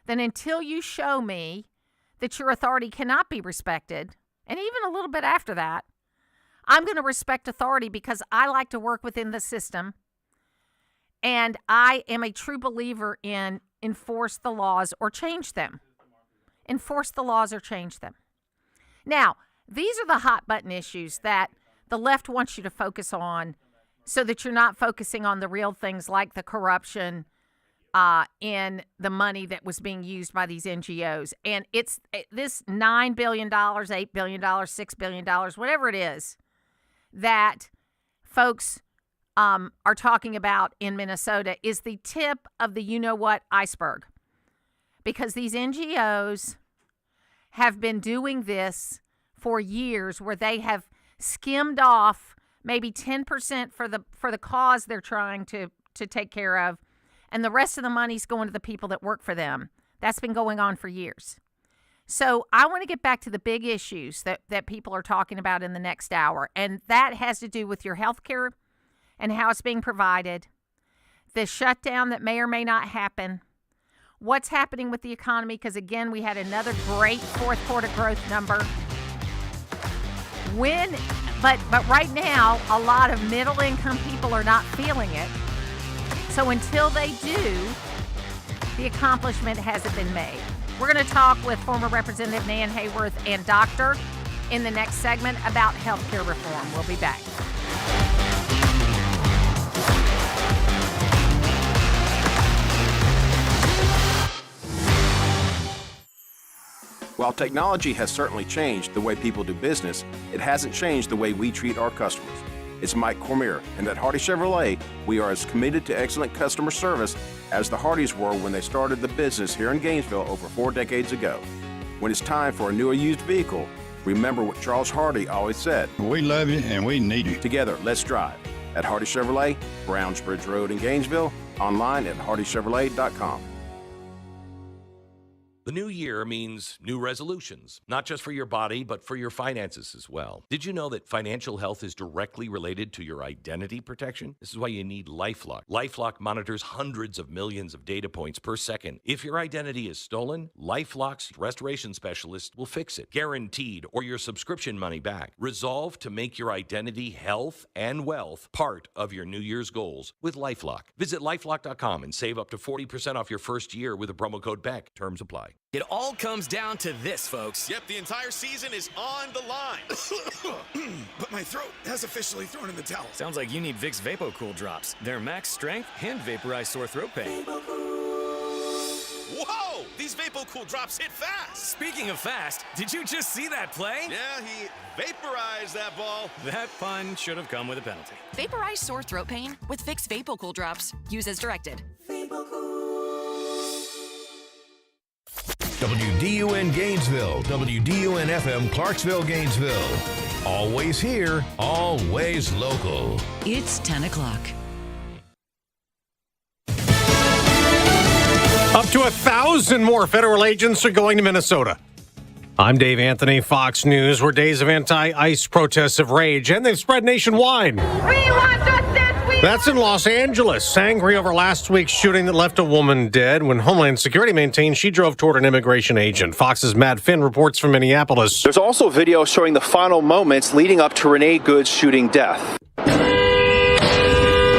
Then until you show me that your authority cannot be respected, and even a little bit after that, I'm going to respect authority because I like to work within the system. And I am a true believer in enforce the laws or change them. Enforce the laws or change them. Now, these are the hot button issues that the left wants you to focus on so that you're not focusing on the real things like the corruption in the money that was being used by these NGOs. And it's this $9 billion, $8 billion, $6 billion, whatever it is, that folks are talking about in Minnesota is the tip of the you-know-what iceberg. Because these NGOs have been doing this for years where they have skimmed off maybe 10% for the cause they're trying to take care of, and the rest of the money's going to the people that work for them. That's been going on for years. So I want to get back to the big issues that people are talking about in the next hour, and that has to do with your health care and how it's being provided, the shutdown that may or may not happen, what's happening with the economy, because, again, we had another great fourth quarter growth number. But right now, a lot of middle-income people are not feeling it. So until they do, the accomplishment hasn't been made. We're going to talk with former Representative Nan Hayworth and Doctor in the next segment about health care reform. We'll be back. While technology has certainly changed the way people do business, it hasn't changed the way we treat our customers. It's Mike Cormier, and at Hardy Chevrolet, we are as committed to excellent customer service as the Hardys were when they started the business here in Gainesville over 4 decades ago. When it's time for a new or used vehicle, remember what Charles Hardy always said. We love you and we need you. Together, let's drive. At Hardy Chevrolet, Brownsbridge Road in Gainesville, online at hardychevrolet.com. The new year means new resolutions, not just for your body, but for your finances as well. Did you know that financial health is directly related to your identity protection? This is why you need LifeLock. LifeLock monitors hundreds of millions of data points per second. If your identity is stolen, LifeLock's restoration specialist will fix it, guaranteed, or your subscription money back. Resolve to make your identity, health, and wealth part of your New Year's goals with LifeLock. Visit LifeLock.com and save up to 40% off your first year with a promo code BECK. Terms apply. It all comes down to this, folks. Yep, the entire season is on the line. But my throat has officially thrown in the towel. Sounds like you need Vicks VapoCool drops. They're max strength and vaporize sore throat pain. Whoa! These VapoCool drops hit fast. Speaking of fast, did you just see that play? Yeah, he vaporized that ball. That pun should have come with a penalty. Vaporize sore throat pain with Vicks VapoCool drops. Use as directed. WDUN Gainesville, WDUN FM Clarksville, Gainesville. Always here, always local. It's 10 o'clock. Up to 1,000 more federal agents are going to Minnesota. I'm Dave Anthony, Fox News, where days of anti-ICE protests have raged, and they've spread nationwide. That's in Los Angeles, angry over last week's shooting that left a woman dead when Homeland Security maintained she drove toward an immigration agent. Fox's Matt Finn reports from Minneapolis. There's also video showing the final moments leading up to Renee Good's shooting death.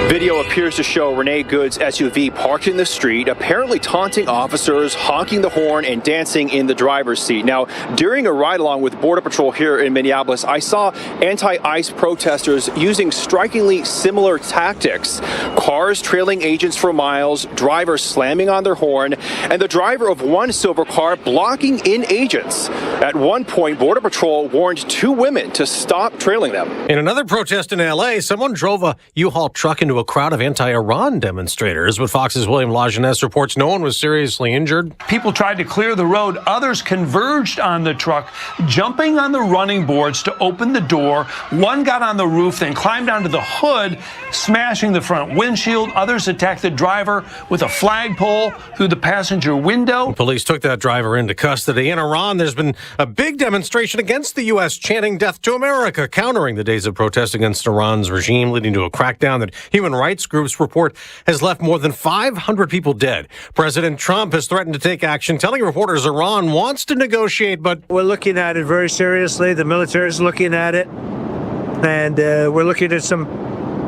Video appears to show Renee Good's SUV parked in the street, apparently taunting officers, honking the horn, and dancing in the driver's seat. Now, during a ride-along with Border Patrol here in Minneapolis, I saw anti-ICE protesters using strikingly similar tactics. Cars trailing agents for miles, drivers slamming on their horn, and the driver of one silver car blocking in agents. At one point, Border Patrol warned 2 women to stop trailing them. In another protest in L.A., someone drove a U-Haul truck into a crowd of anti-Iran demonstrators, but Fox's William Lajeunesse reports no one was seriously injured. People tried to clear the road. Others converged on the truck, jumping on the running boards to open the door. One got on the roof, then climbed onto the hood, smashing the front windshield. Others attacked the driver with a flagpole through the passenger window. Police took that driver into custody. In Iran, there's been a big demonstration against the U.S. chanting "Death to America," countering the days of protest against Iran's regime, leading to a crackdown that human rights groups report has left more than 500 people dead. President Trump has threatened to take action, telling reporters Iran wants to negotiate, but we're looking at it very seriously. The military is looking at it, and we're looking at some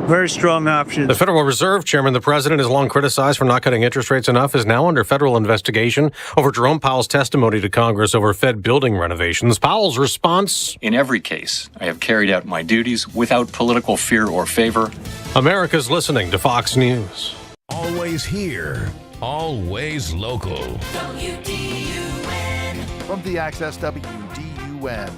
very strong options. The Federal Reserve Chairman, the president, is long criticized for not cutting interest rates enough, is now under federal investigation over Jerome Powell's testimony to Congress over Fed building renovations. Powell's response: in every case, I have carried out my duties without political fear or favor. America's listening to Fox News. Always here, always local. WDUN. From the Access WDUN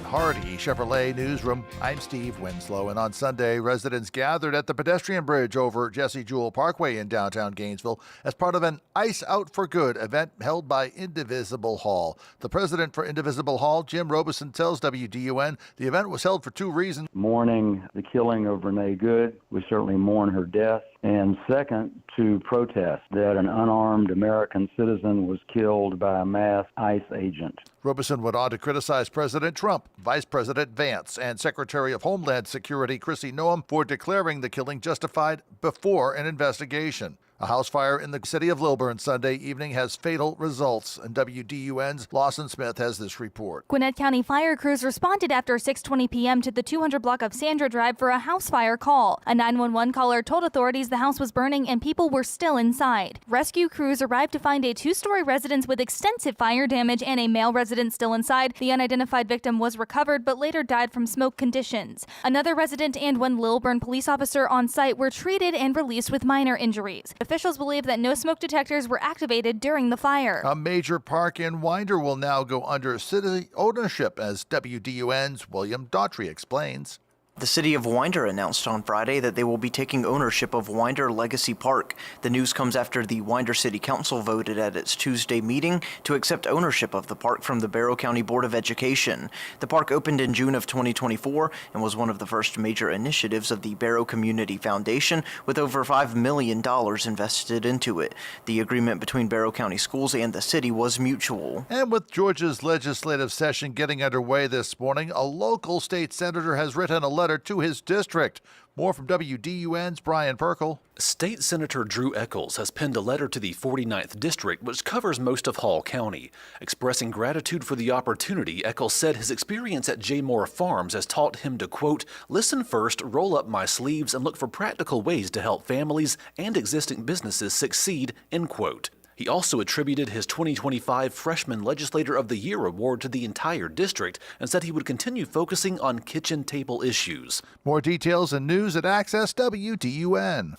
Hardy Chevrolet Newsroom, I'm Steve Winslow, and on Sunday, residents gathered at the pedestrian bridge over Jesse Jewell Parkway in downtown Gainesville as part of an Ice Out for Good event held by Indivisible Hall. The president for Indivisible Hall, Jim Robeson, tells WDUN the event was held for two reasons. Mourning the killing of Renee Good, we certainly mourn her death. And second, to protest that an unarmed American citizen was killed by a masked ICE agent. Robeson went on to criticize President Trump, Vice President Vance, and Secretary of Homeland Security Kristi Noem for declaring the killing justified before an investigation. A house fire in the city of Lilburn Sunday evening has fatal results, and WDUN's Lawson Smith has this report. Gwinnett County fire crews responded after 6:20 p.m. to the 200 block of Sandra Drive for a house fire call. A 911 caller told authorities the house was burning and people were still inside. Rescue crews arrived to find a two-story residence with extensive fire damage and a male resident still inside. The unidentified victim was recovered but later died from smoke conditions. Another resident and one Lilburn police officer on site were treated and released with minor injuries. Officials believe that no smoke detectors were activated during the fire. A major park in Winder will now go under city ownership, as WDUN's William Daughtry explains. The city of Winder announced on Friday that they will be taking ownership of Winder Legacy Park. The news comes after the Winder City Council voted at its Tuesday meeting to accept ownership of the park from the Barrow County Board of Education. The park opened in June of 2024 and was one of the first major initiatives of the Barrow Community Foundation, with over $5 million invested into it. The agreement between Barrow County Schools and the city was mutual. And with Georgia's legislative session getting underway this morning, a local state senator has written a letter to his district. More from WDUN's Brian Perkle. State Senator Drew Eccles has penned a letter to the 49th District, which covers most of Hall County. Expressing gratitude for the opportunity, Eccles said his experience at J. Moore Farms has taught him to, quote, listen first, roll up my sleeves, and look for practical ways to help families and existing businesses succeed, end quote. He also attributed his 2025 Freshman Legislator of the Year award to the entire district and said he would continue focusing on kitchen table issues. More details and news at Access WDUN.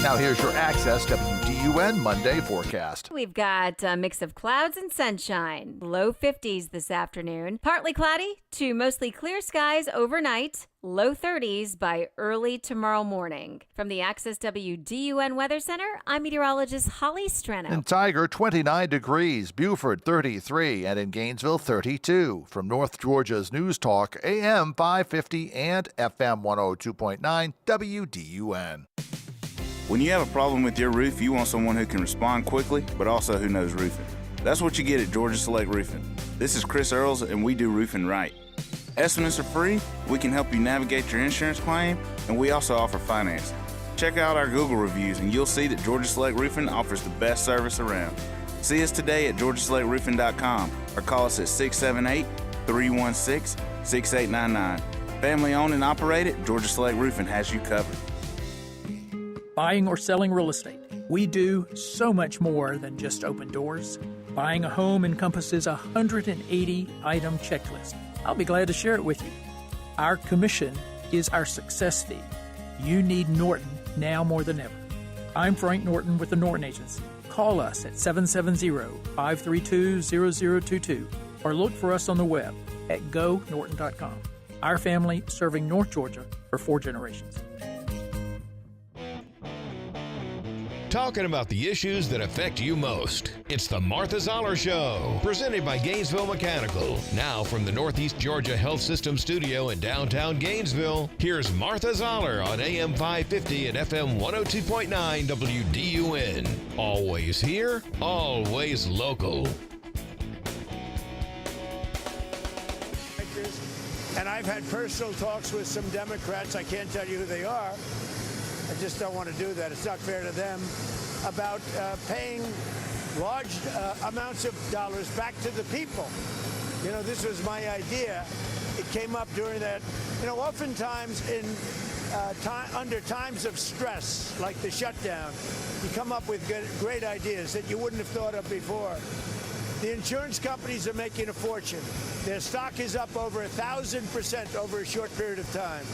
Now here's your Access WDUN Monday forecast. We've got a mix of clouds and sunshine. Low 50s this afternoon. Partly cloudy to mostly clear skies overnight. Low 30s by early tomorrow morning. From the Access WDUN Weather Center, I'm meteorologist Holly Strano. In Tiger, 29 degrees, Buford 33, and in Gainesville 32. From North Georgia's News Talk, AM 550 and FM 102.9 WDUN. When you have a problem with your roof, you want someone who can respond quickly, but also who knows roofing. That's what you get at Georgia Select Roofing. This is Chris Earls, and we do roofing right. Estimates are free, we can help you navigate your insurance claim, and we also offer financing. Check out our Google reviews, and you'll see that Georgia Select Roofing offers the best service around. See us today at georgiaselectroofing.com or call us at 678-316-6899. Family owned and operated, Georgia Select Roofing has you covered. Buying or selling real estate. We do so much more than just open doors. Buying a home encompasses a 180-item checklist. I'll be glad to share it with you. Our commission is our success fee. You need Norton now more than ever. I'm Frank Norton with the Norton Agency. Call us at 770-532-0022 or look for us on the web at gonorton.com. Our family serving North Georgia for 4 generations. talking about the issues that affect you most. It's the Martha Zoller Show, presented by Gainesville Mechanical. Now from the Northeast Georgia Health System studio in downtown Gainesville, here's Martha Zoller on AM 550 and FM 102.9 WDUN. Always here, always local. And I've had personal talks with some Democrats. I can't tell you who they are. I just don't want to do that. It's not fair to them. About paying large amounts of dollars back to the people. You know, this was my idea. It came up during that. You know, oftentimes under times of stress, like the shutdown, you come up with great ideas that you wouldn't have thought of before. The insurance companies are making a fortune. Their stock is up over 1,000% over a short period of time.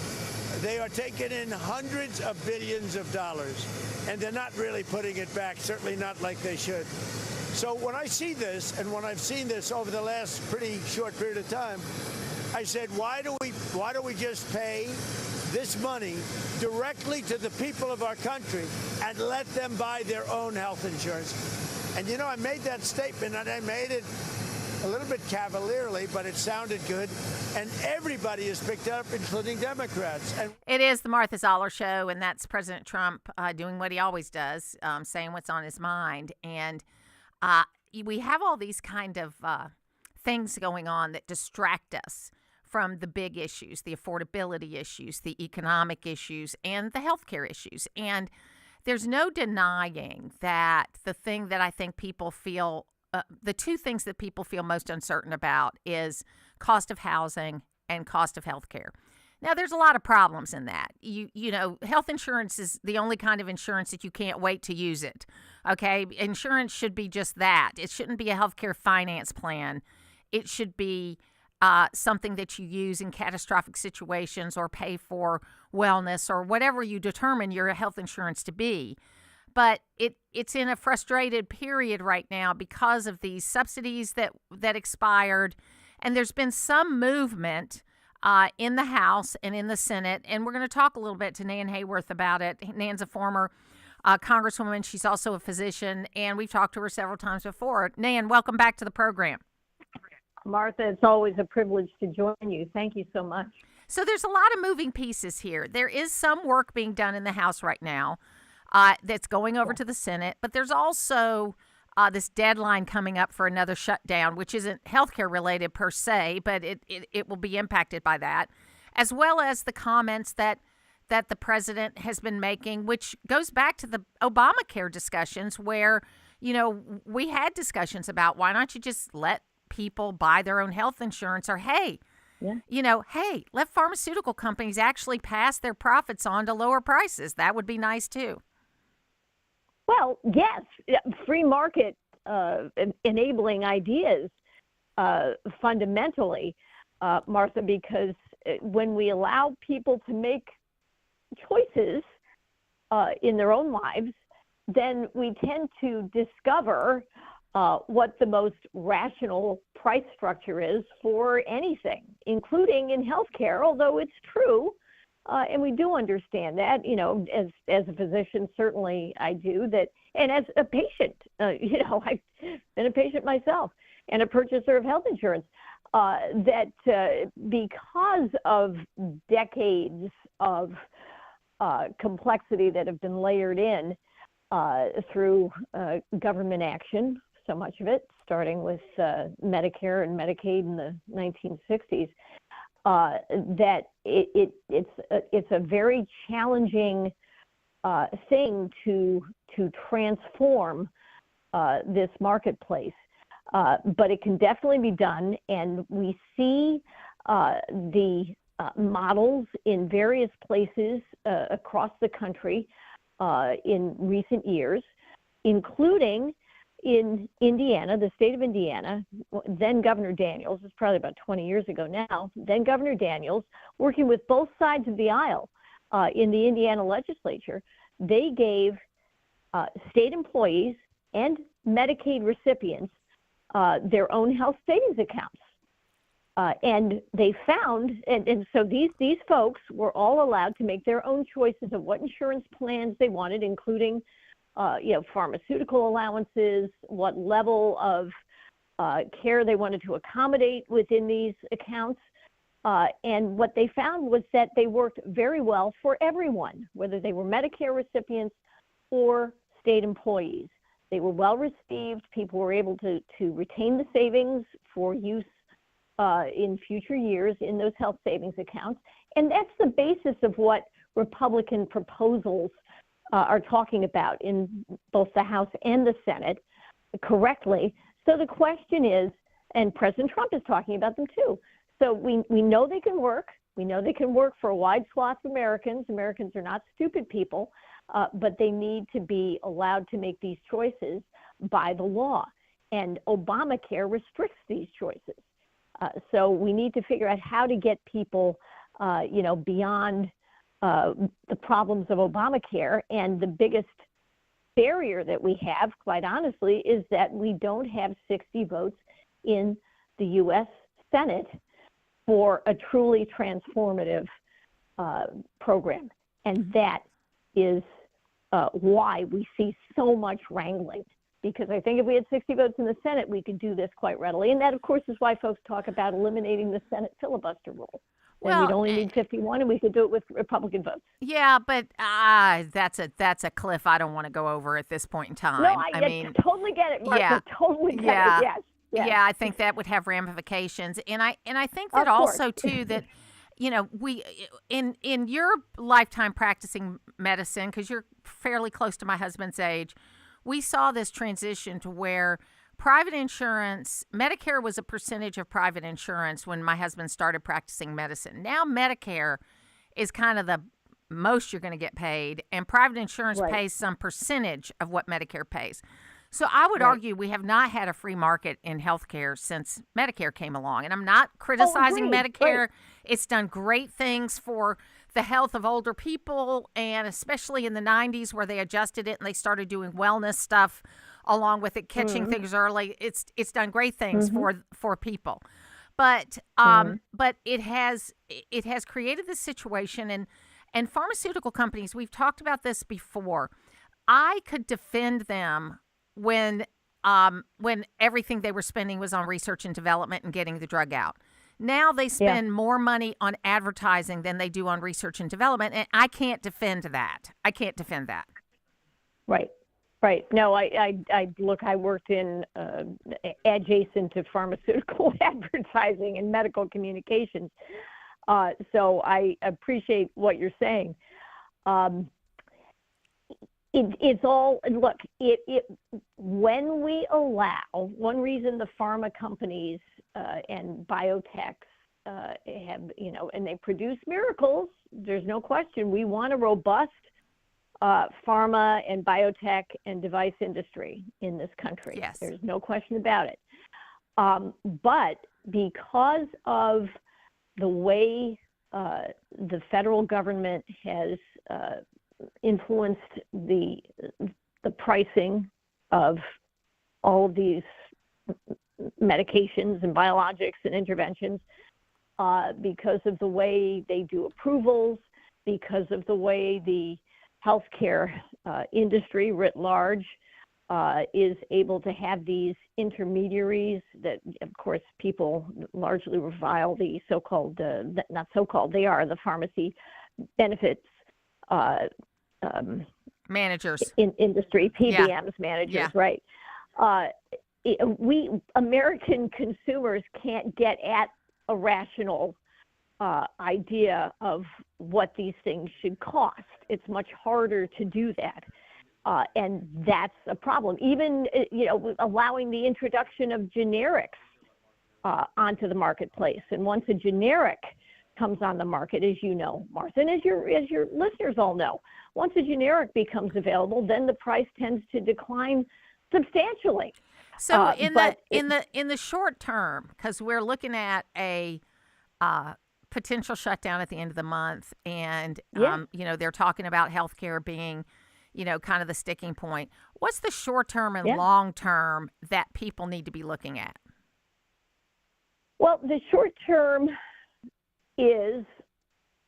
They are taking in hundreds of billions of dollars, and they're not really putting it back, certainly not like they should. So when I see this, and when I've seen this over the last pretty short period of time, I said, why do we just pay this money directly to the people of our country and let them buy their own health insurance? And you know, I made that statement, and I made it a little bit cavalierly, but it sounded good, and everybody has picked it up, including Democrats. And it is the Martha Zoller Show, and that's President Trump doing what he always does, saying what's on his mind. And we have all these kind of things going on that distract us from the big issues, the affordability issues, the economic issues, and the healthcare issues. And there's no denying that the thing that I think people feel the two things that people feel most uncertain about is cost of housing and cost of health care. Now, there's a lot of problems in that. You know, health insurance is the only kind of insurance that you can't wait to use it, okay? Insurance should be just that. It shouldn't be a health care finance plan. It should be something that you use in catastrophic situations or pay for wellness or whatever you determine your health insurance to be. But it's in a frustrated period right now because of these subsidies that expired. And there's been some movement in the House and in the Senate. And we're going to talk a little bit to Nan Hayworth about it. Nan's a former congresswoman. She's also a physician. And we've talked to her several times before. Nan, welcome back to the program. Martha, it's always a privilege to join you. Thank you so much. So there's a lot of moving pieces here. There is some work being done in the House right now. That's going over to the Senate, but there's also this deadline coming up for another shutdown, which isn't healthcare related per se, but it will be impacted by that, as well as the comments that the president has been making, which goes back to the Obamacare discussions where, you know, we had discussions about why not you just let people buy their own health insurance or, hey, you know, hey, let pharmaceutical companies actually pass their profits on to lower prices. That would be nice too. Well, yes, free market enabling ideas fundamentally, Martha, because when we allow people to make choices in their own lives, then we tend to discover what the most rational price structure is for anything, including in healthcare, although it's true. And we do understand that, you know, as a physician, certainly I do that. And as a patient, you know, I've been a patient myself and a purchaser of health insurance, that because of decades of complexity that have been layered in through government action, so much of it, starting with Medicare and Medicaid in the 1960s, that it's a very challenging thing to transform this marketplace, but it can definitely be done, and we see the models in various places across the country in recent years, including in Indiana, the state of Indiana. Then Governor Daniels, this is probably about 20 years ago now, then Governor Daniels, working with both sides of the aisle in the Indiana legislature, they gave state employees and Medicaid recipients their own health savings accounts. And they found, and so these folks were all allowed to make their own choices of what insurance plans they wanted, including pharmaceutical allowances, what level of care they wanted to accommodate within these accounts. And what they found was that they worked very well for everyone, whether they were Medicare recipients or state employees. They were well received. People were able to retain the savings for use in future years in those health savings accounts. And that's the basis of what Republican proposals are talking about in both the House and the Senate correctly. So the question is, and President Trump is talking about them too. So we know they can work. We know they can work for a wide swath of Americans. Americans are not stupid people, but they need to be allowed to make these choices by the law. And Obamacare restricts these choices. So we need to figure out how to get people, beyond the problems of Obamacare. And the biggest barrier that we have, quite honestly, is that we don't have 60 votes in the U.S. Senate for a truly transformative program. And that is why we see so much wrangling. Because I think if we had 60 votes in the Senate, we could do this quite readily. And that, of course, is why folks talk about eliminating the Senate filibuster rule. And we'd only need 51, and we could do it with Republican votes. Yeah, but that's a cliff I don't want to go over at this point in time. No, I mean, totally get it, Martha. Yeah, totally get it. Yes. Yeah, I think that would have ramifications, and I think that also too that we in your lifetime practicing medicine, because you're fairly close to my husband's age, we saw this transition to where private insurance, Medicare was a percentage of private insurance when my husband started practicing medicine. Now Medicare is kind of the most you're going to get paid, and private insurance pays some percentage of what Medicare pays. So I would argue we have not had a free market in healthcare since Medicare came along. And I'm not criticizing Medicare. It's done great things for the health of older people, and especially in the 90s where they adjusted it and they started doing wellness stuff along with it, catching things early. It's done great things for people. But but it has created this situation, and pharmaceutical companies, we've talked about this before. I could defend them when everything they were spending was on research and development and getting the drug out. Now they spend more money on advertising than they do on research and development, and I can't defend that. Right. No, I look, I worked in adjacent to pharmaceutical advertising and medical communications. So I appreciate what you're saying. It's all, look, when we allow, one reason the pharma companies and biotechs have, and they produce miracles, there's no question. We want a robust pharma and biotech and device industry in this country. Yes. There's no question about it. But because of the way the federal government has influenced the pricing of all of these medications and biologics and interventions, because of the way they do approvals, because of the way the healthcare industry writ large is able to have these intermediaries that, of course, people largely revile the so-called, not so-called, they are the pharmacy benefits managers in industry, PBMs, managers, right? We American consumers can't get at a rational idea of what these things should cost. It's much harder to do that. And that's a problem. Even, allowing the introduction of generics onto the marketplace. And once a generic comes on the market, as you know, Martha, and as your listeners all know, once a generic becomes available, then the price tends to decline substantially. So in the short term, because we're looking at a potential shutdown at the end of the month, and they're talking about healthcare being, kind of the sticking point. What's the short term and long term that people need to be looking at? Well, the short term is,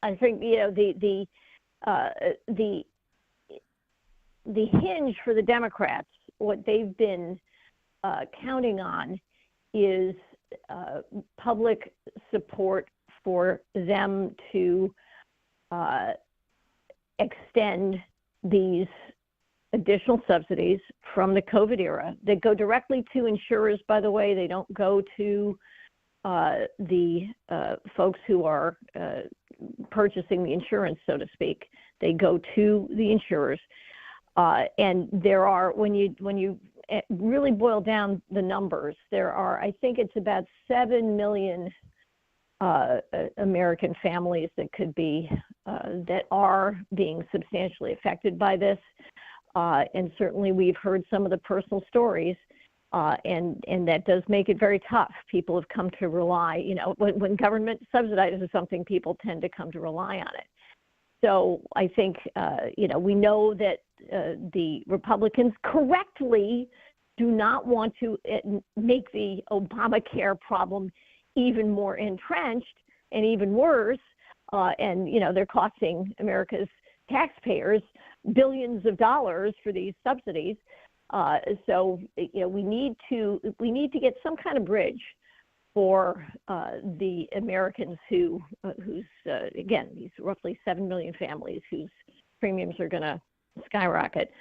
I think, the the hinge for the Democrats, what they've been counting on is public support for them to extend these additional subsidies from the COVID era. They go directly to insurers, by the way. They don't go to the folks who are purchasing the insurance, so to speak. They go to the insurers. And there are, when you really boil down the numbers, there are, I think it's about 7 million American families that could be, that are being substantially affected by this. And certainly we've heard some of the personal stories, and that does make it very tough. People have come to rely, when government subsidizes something, people tend to come to rely on it. So I think, we know that the Republicans correctly do not want to make the Obamacare problem even more entrenched and even worse. And they're costing America's taxpayers billions of dollars for these subsidies. So we need to get some kind of bridge for the Americans whose again, these roughly 7 million families whose premiums are going to skyrocket.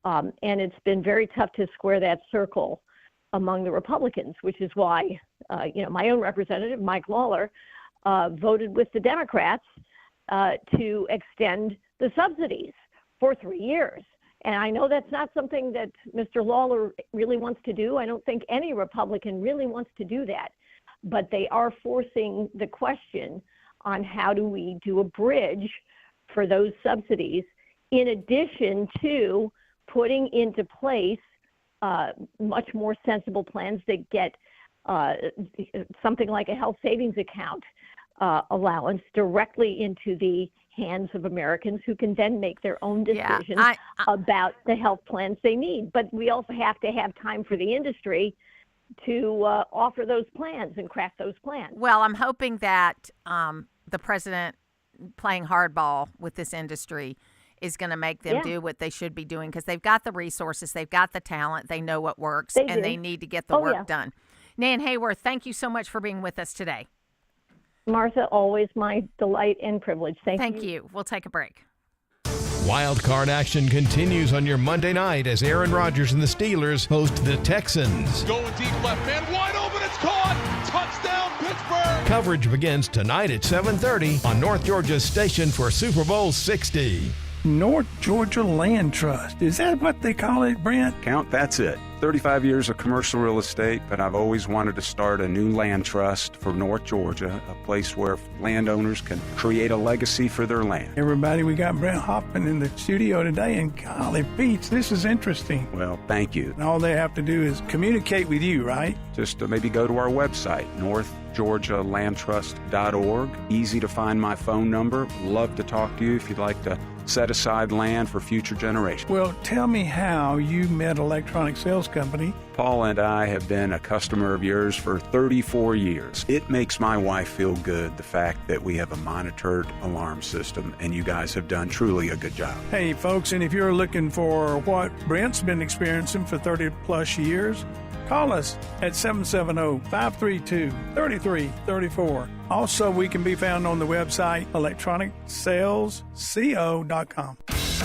And it's been very tough to square that circle among the Republicans, which is why, my own representative, Mike Zoller, voted with the Democrats to extend the subsidies for 3 years. And I know that's not something that Mr. Zoller really wants to do. I don't think any Republican really wants to do that. But they are forcing the question on how do we do a bridge for those subsidies, in addition to putting into place much more sensible plans that get something like a health savings account allowance directly into the hands of Americans who can then make their own decisions about the health plans they need. But we also have to have time for the industry to offer those plans and craft those plans. Well, I'm hoping that the president playing hardball with this industry is going to make them do what they should be doing, because they've got the resources, they've got the talent, they know what works, they need to get the work done. Nan Hayworth, thank you so much for being with us today. Martha, always my delight and privilege. Thank you. We'll take a break. Wild card action continues on your Monday night as Aaron Rodgers and the Steelers host the Texans. Going deep left, man wide open, it's caught! Touchdown, Pittsburgh! Coverage begins tonight at 7:30 on North Georgia's station for Super Bowl 60. North Georgia Land Trust. Is that what they call it, Brent? Count, that's it. 35 years of commercial real estate, but I've always wanted to start a new land trust for North Georgia, a place where landowners can create a legacy for their land. Everybody, we got Brent Hoffman in the studio today, and golly, Pete, this is interesting. Well, thank you. And all they have to do is communicate with you, right? Just maybe go to our website, northgeorgialandtrust.org. Easy to find my phone number. Love to talk to you if you'd like to set aside land for future generations. Well, tell me how you met Electronic Sales Company. Paul and I have been a customer of yours for 34 years. It makes my wife feel good, the fact that we have a monitored alarm system, and you guys have done truly a good job. Hey, folks, and if you're looking for what Brent's been experiencing for 30 plus years, call us at 770-532-3334. Also, we can be found on the website electronicsalesco.com.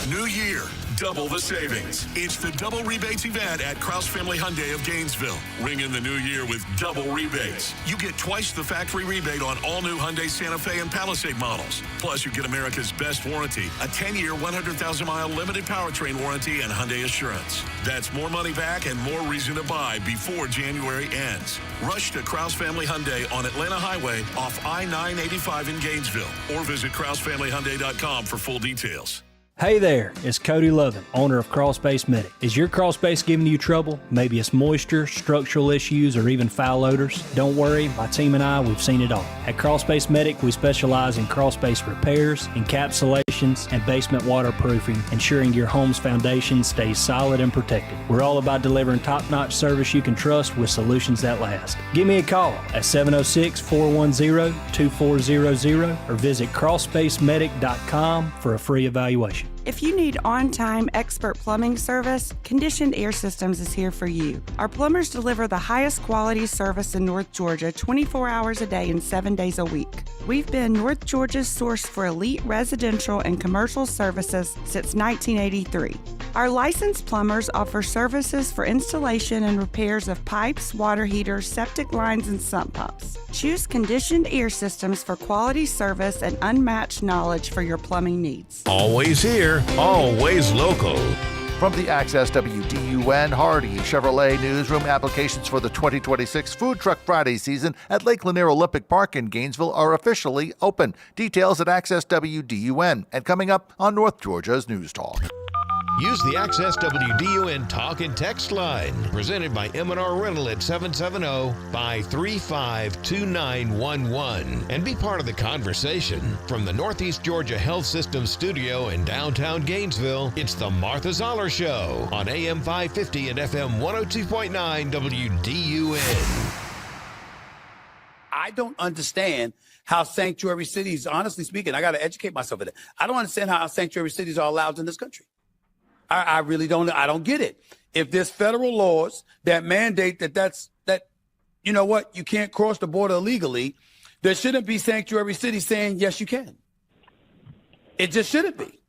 New year, double the savings. It's the double rebates event at Krause Family Hyundai of Gainesville. Ring in the new year with double rebates. You get twice the factory rebate on all new Hyundai Santa Fe and Palisade models. Plus, you get America's best warranty, a 10-year, 100,000-mile limited powertrain warranty, and Hyundai Assurance. That's more money back and more reason to buy before January ends. Rush to Krause Family Hyundai on Atlanta Highway off I-985 in Gainesville, or visit KrauseFamilyHyundai.com for full details. Hey there, it's Cody Lovin, owner of Crawl Space Medic. Is your crawl space giving you trouble? Maybe it's moisture, structural issues, or even foul odors? Don't worry, my team and I, we've seen it all. At Crawl Space Medic, we specialize in crawl space repairs, encapsulations, and basement waterproofing, ensuring your home's foundation stays solid and protected. We're all about delivering top-notch service you can trust with solutions that last. Give me a call at 706-410-2400 or visit crawlspacemedic.com for a free evaluation. George. If you need on-time expert plumbing service, Conditioned Air Systems is here for you. Our plumbers deliver the highest quality service in North Georgia 24 hours a day and 7 days a week. We've been North Georgia's source for elite residential and commercial services since 1983. Our licensed plumbers offer services for installation and repairs of pipes, water heaters, septic lines, and sump pumps. Choose Conditioned Air Systems for quality service and unmatched knowledge for your plumbing needs. Always here, always local. From the Access WDUN Hardy Chevrolet Newsroom, applications for the 2026 Food Truck Friday season at Lake Lanier Olympic Park in Gainesville are officially open. Details at Access WDUN. And coming up on North Georgia's News Talk. Use the Access WDUN Talk and Text line, presented by M&R Rental at 770-535-2911, and be part of the conversation. From the Northeast Georgia Health System studio in downtown Gainesville, it's the Martha Zoller Show on AM 550 and FM 102.9 WDUN. I don't understand how sanctuary cities, honestly speaking, I got to educate myself in it. I don't understand how sanctuary cities are allowed in this country. I really don't. I don't get it. If there's federal laws that mandate that you know what, you can't cross the border illegally, there shouldn't be sanctuary cities saying, yes, you can. It just shouldn't be.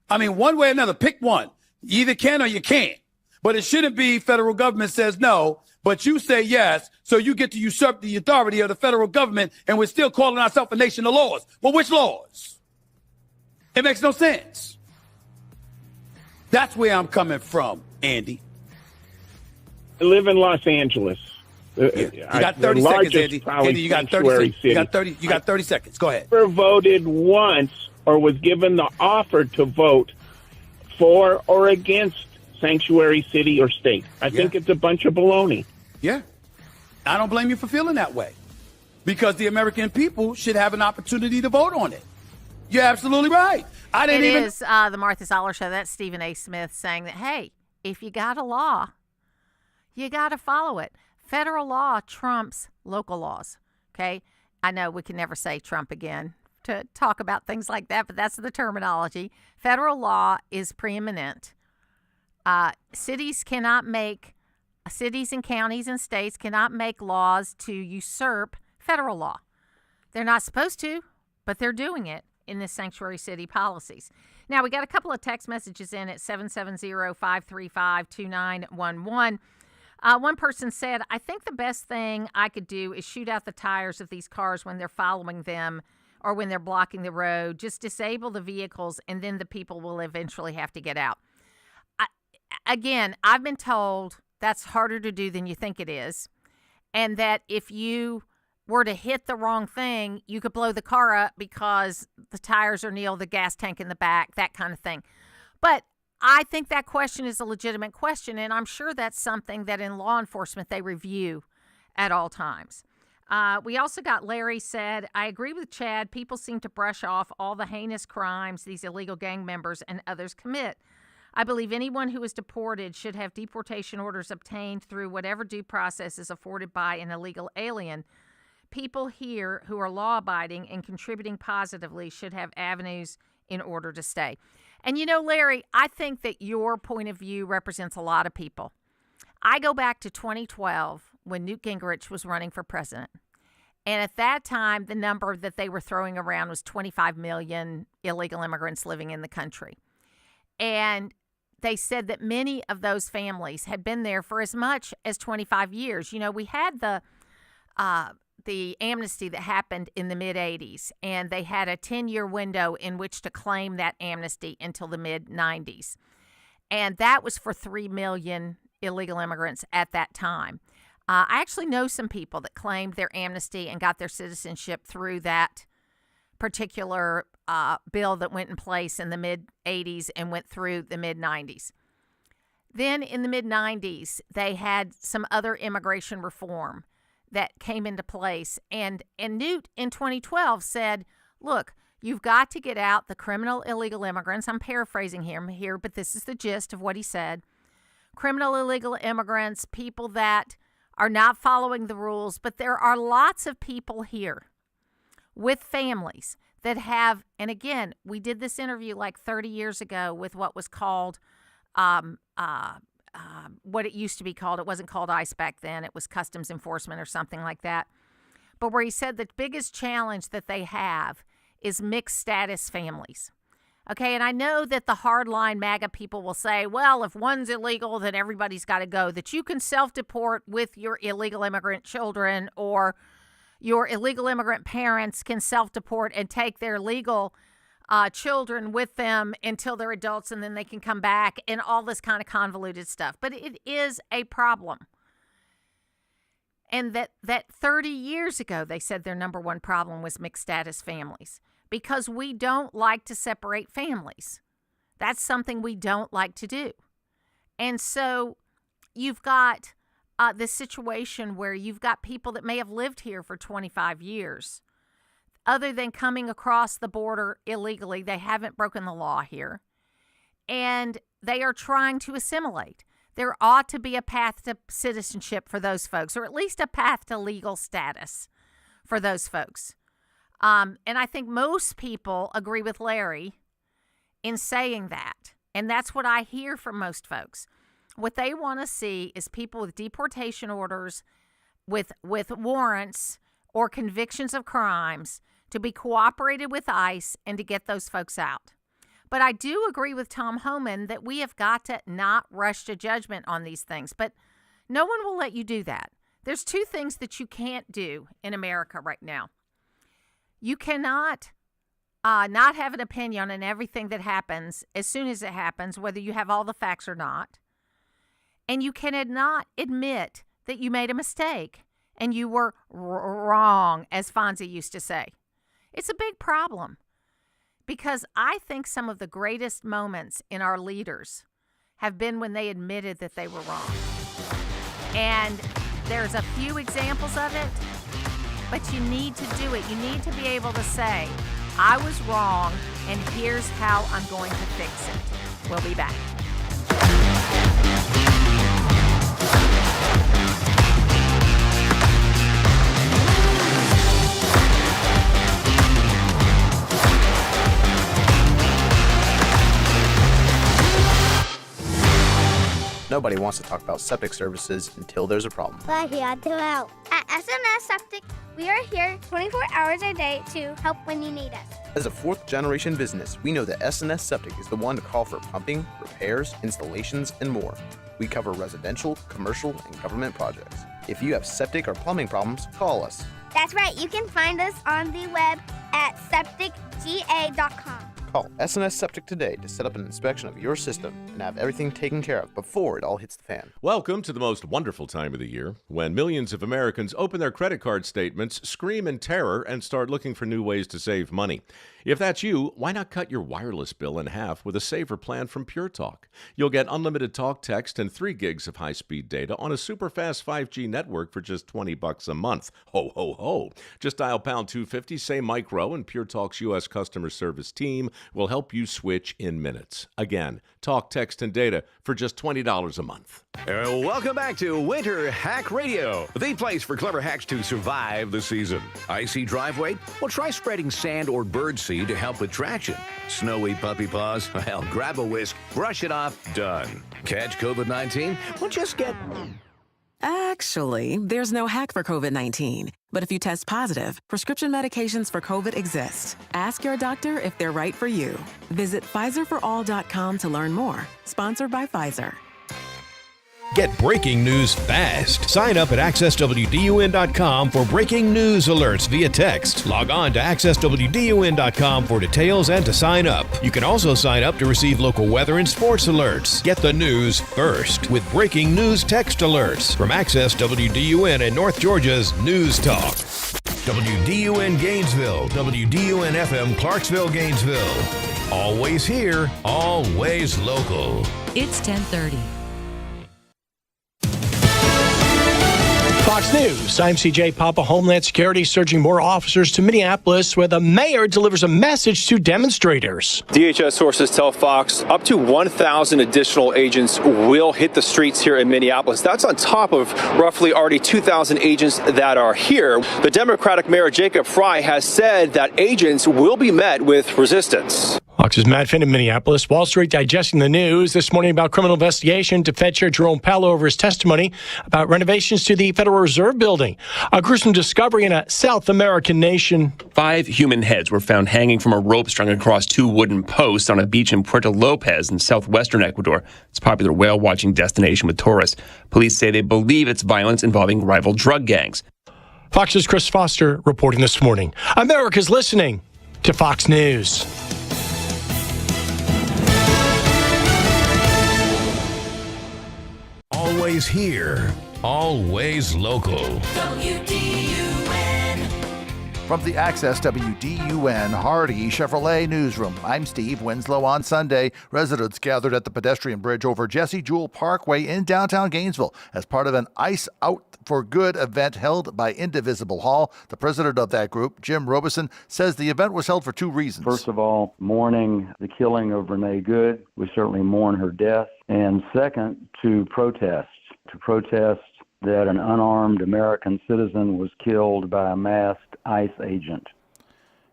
I mean, one way or another, pick one. You either can or you can't. But it shouldn't be federal government says no, but you say yes, so you get to usurp the authority of the federal government, and we're still calling ourselves a nation of laws. Well, which laws? It makes no sense. That's where I'm coming from, Andy. I live in Los Angeles. You got 30 seconds, Andy. Andy, you got 30 seconds. You got 30 seconds. Go ahead. Never voted once or was given the offer to vote for or against sanctuary city or state. I think it's a bunch of baloney. Yeah. I don't blame you for feeling that way, because the American people should have an opportunity to vote on it. You're absolutely right. It is the Martha Zoller Show. That's Stephen A. Smith saying that, hey, if you got a law, you got to follow it. Federal law trumps local laws, okay? I know we can never say Trump again to talk about things like that, but that's the terminology. Federal law is preeminent. Cities and counties and states cannot make laws to usurp federal law. They're not supposed to, but they're doing it in the sanctuary city policies. Now, we got a couple of text messages in at 770-535-2911. One person said, I think the best thing I could do is shoot out the tires of these cars when they're following them or when they're blocking the road. Just disable the vehicles, and then the people will eventually have to get out. Again, I've been told that's harder to do than you think it is, and that if you were to hit the wrong thing, you could blow the car up because the tires are near the gas tank in the back, that kind of thing. But I think that question is a legitimate question, and I'm sure that's something that in law enforcement they review at all times. We also got Larry said, I agree with Chad. People seem to brush off all the heinous crimes these illegal gang members and others commit. I believe anyone who is deported should have deportation orders obtained through whatever due process is afforded by an illegal alien. People here who are law-abiding and contributing positively should have avenues in order to stay. And you know, Larry, I think that your point of view represents a lot of people. I go back to 2012 when Newt Gingrich was running for president. And at that time, the number that they were throwing around was 25 million illegal immigrants living in the country. And they said that many of those families had been there for as much as 25 years. You know, we had the amnesty that happened in the mid-'80s, and they had a 10-year window in which to claim that amnesty until the mid-'90s. And that was for 3 million illegal immigrants at that time. I actually know some people that claimed their amnesty and got their citizenship through that particular bill that went in place in the mid-'80s and went through the mid-'90s. Then in the mid-'90s, they had some other immigration reform that came into place. And Newt in 2012 said, look, you've got to get out the criminal illegal immigrants. I'm paraphrasing him here, but this is the gist of what he said. Criminal illegal immigrants, people that are not following the rules, but there are lots of people here with families that have, and again, we did this interview like 30 years ago with what was called, what it used to be called. It wasn't called ICE back then. It was Customs Enforcement or something like that. But where he said the biggest challenge that they have is mixed status families. Okay, and I know that the hardline MAGA people will say, well, if one's illegal, then everybody's got to go, that you can self-deport with your illegal immigrant children, or your illegal immigrant parents can self-deport and take their legal children with them until they're adults, and then they can come back, and all this kind of convoluted stuff. But it is a problem. And that 30 years ago, they said their number one problem was mixed status families, because we don't like to separate families. That's something we don't like to do. And so you've got this situation where you've got people that may have lived here for 25 years. Other than coming across the border illegally, they haven't broken the law here. And they are trying to assimilate. There ought to be a path to citizenship for those folks, or at least a path to legal status for those folks. And I think most people agree with Larry in saying that. And that's what I hear from most folks. What they want to see is people with deportation orders, with warrants or convictions of crimes, to be cooperated with ICE and to get those folks out. But I do agree with Tom Homan that we have got to not rush to judgment on these things. But no one will let you do that. There's two things that you can't do in America right now. You cannot not have an opinion on everything that happens as soon as it happens, whether you have all the facts or not. And you cannot admit that you made a mistake and you were wrong, as Fonzie used to say. It's a big problem, because I think some of the greatest moments in our leaders have been when they admitted that they were wrong. And there's a few examples of it, but you need to do it. You need to be able to say, I was wrong, and here's how I'm going to fix it. We'll be back. Nobody wants to talk about septic services until there's a problem. We're here to help. At SNS Septic, we are here 24 hours a day to help when you need us. As a fourth-generation business, we know that SNS Septic is the one to call for pumping, repairs, installations, and more. We cover residential, commercial, and government projects. If you have septic or plumbing problems, call us. That's right. You can find us on the web at septicga.com. Call SNS Septic today to set up an inspection of your system and have everything taken care of before it all hits the fan. Welcome to the most wonderful time of the year, when millions of Americans open their credit card statements, scream in terror, and start looking for new ways to save money. If that's you, why not cut your wireless bill in half with a saver plan from Pure Talk? You'll get unlimited talk, text, and 3 gigs of high-speed data on a super-fast 5G network for just $20 a month. Ho, ho, ho. Just dial pound 250, say micro, and Pure Talk's U.S. customer service team will help you switch in minutes. Again, talk, text, and data for just $20 a month. Welcome back to Winter Hack Radio, the place for clever hacks to survive the season. Icy driveway? Well, try spreading sand or birdseed to help with traction. Snowy puppy paws? Well, grab a whisk, brush it off, done. Catch COVID-19? Well, just get... Actually, there's no hack for COVID-19. But if you test positive, prescription medications for COVID exist. Ask your doctor if they're right for you. Visit PfizerForAll.com to learn more. Sponsored by Pfizer. Get breaking news fast. Sign up at AccessWDUN.com for breaking news alerts via text. Log on to AccessWDUN.com for details and to sign up. You can also sign up to receive local weather and sports alerts. Get the news first with breaking news text alerts from Access WDUN and North Georgia's News Talk. WDUN Gainesville, WDUN FM Clarksville, Gainesville. Always here, always local. It's 10:30. Fox News, I'm CJ Papa. Homeland Security surging more officers to Minneapolis, where the mayor delivers a message to demonstrators. DHS sources tell Fox up to 1,000 additional agents will hit the streets here in Minneapolis. That's on top of roughly already 2,000 agents that are here. The Democratic Mayor Jacob Fry has said that agents will be met with resistance. Fox's Matt Finn in Minneapolis. Wall Street digesting the news this morning about criminal investigation to Fed Chair Jerome Powell over his testimony about renovations to the Federal Reserve Building. A gruesome discovery in a South American nation. 5 human heads were found hanging from a rope strung across 2 wooden posts on a beach in Puerto Lopez in southwestern Ecuador. It's a popular whale-watching destination with tourists. Police say they believe it's violence involving rival drug gangs. Fox's Chris Foster reporting this morning. America's listening to Fox News. Always here, always local. WDUN. From the Access WDUN Hardy Chevrolet Newsroom, I'm Steve Winslow. On Sunday, residents gathered at the pedestrian bridge over Jesse Jewell Parkway in downtown Gainesville as part of an Ice Out for Good event held by Indivisible Hall. The president of that group, Jim Robeson, says the event was held for 2 reasons. First of all, mourning the killing of Renee Good. We certainly mourn her death. And second, to protest that an unarmed American citizen was killed by a masked ICE agent.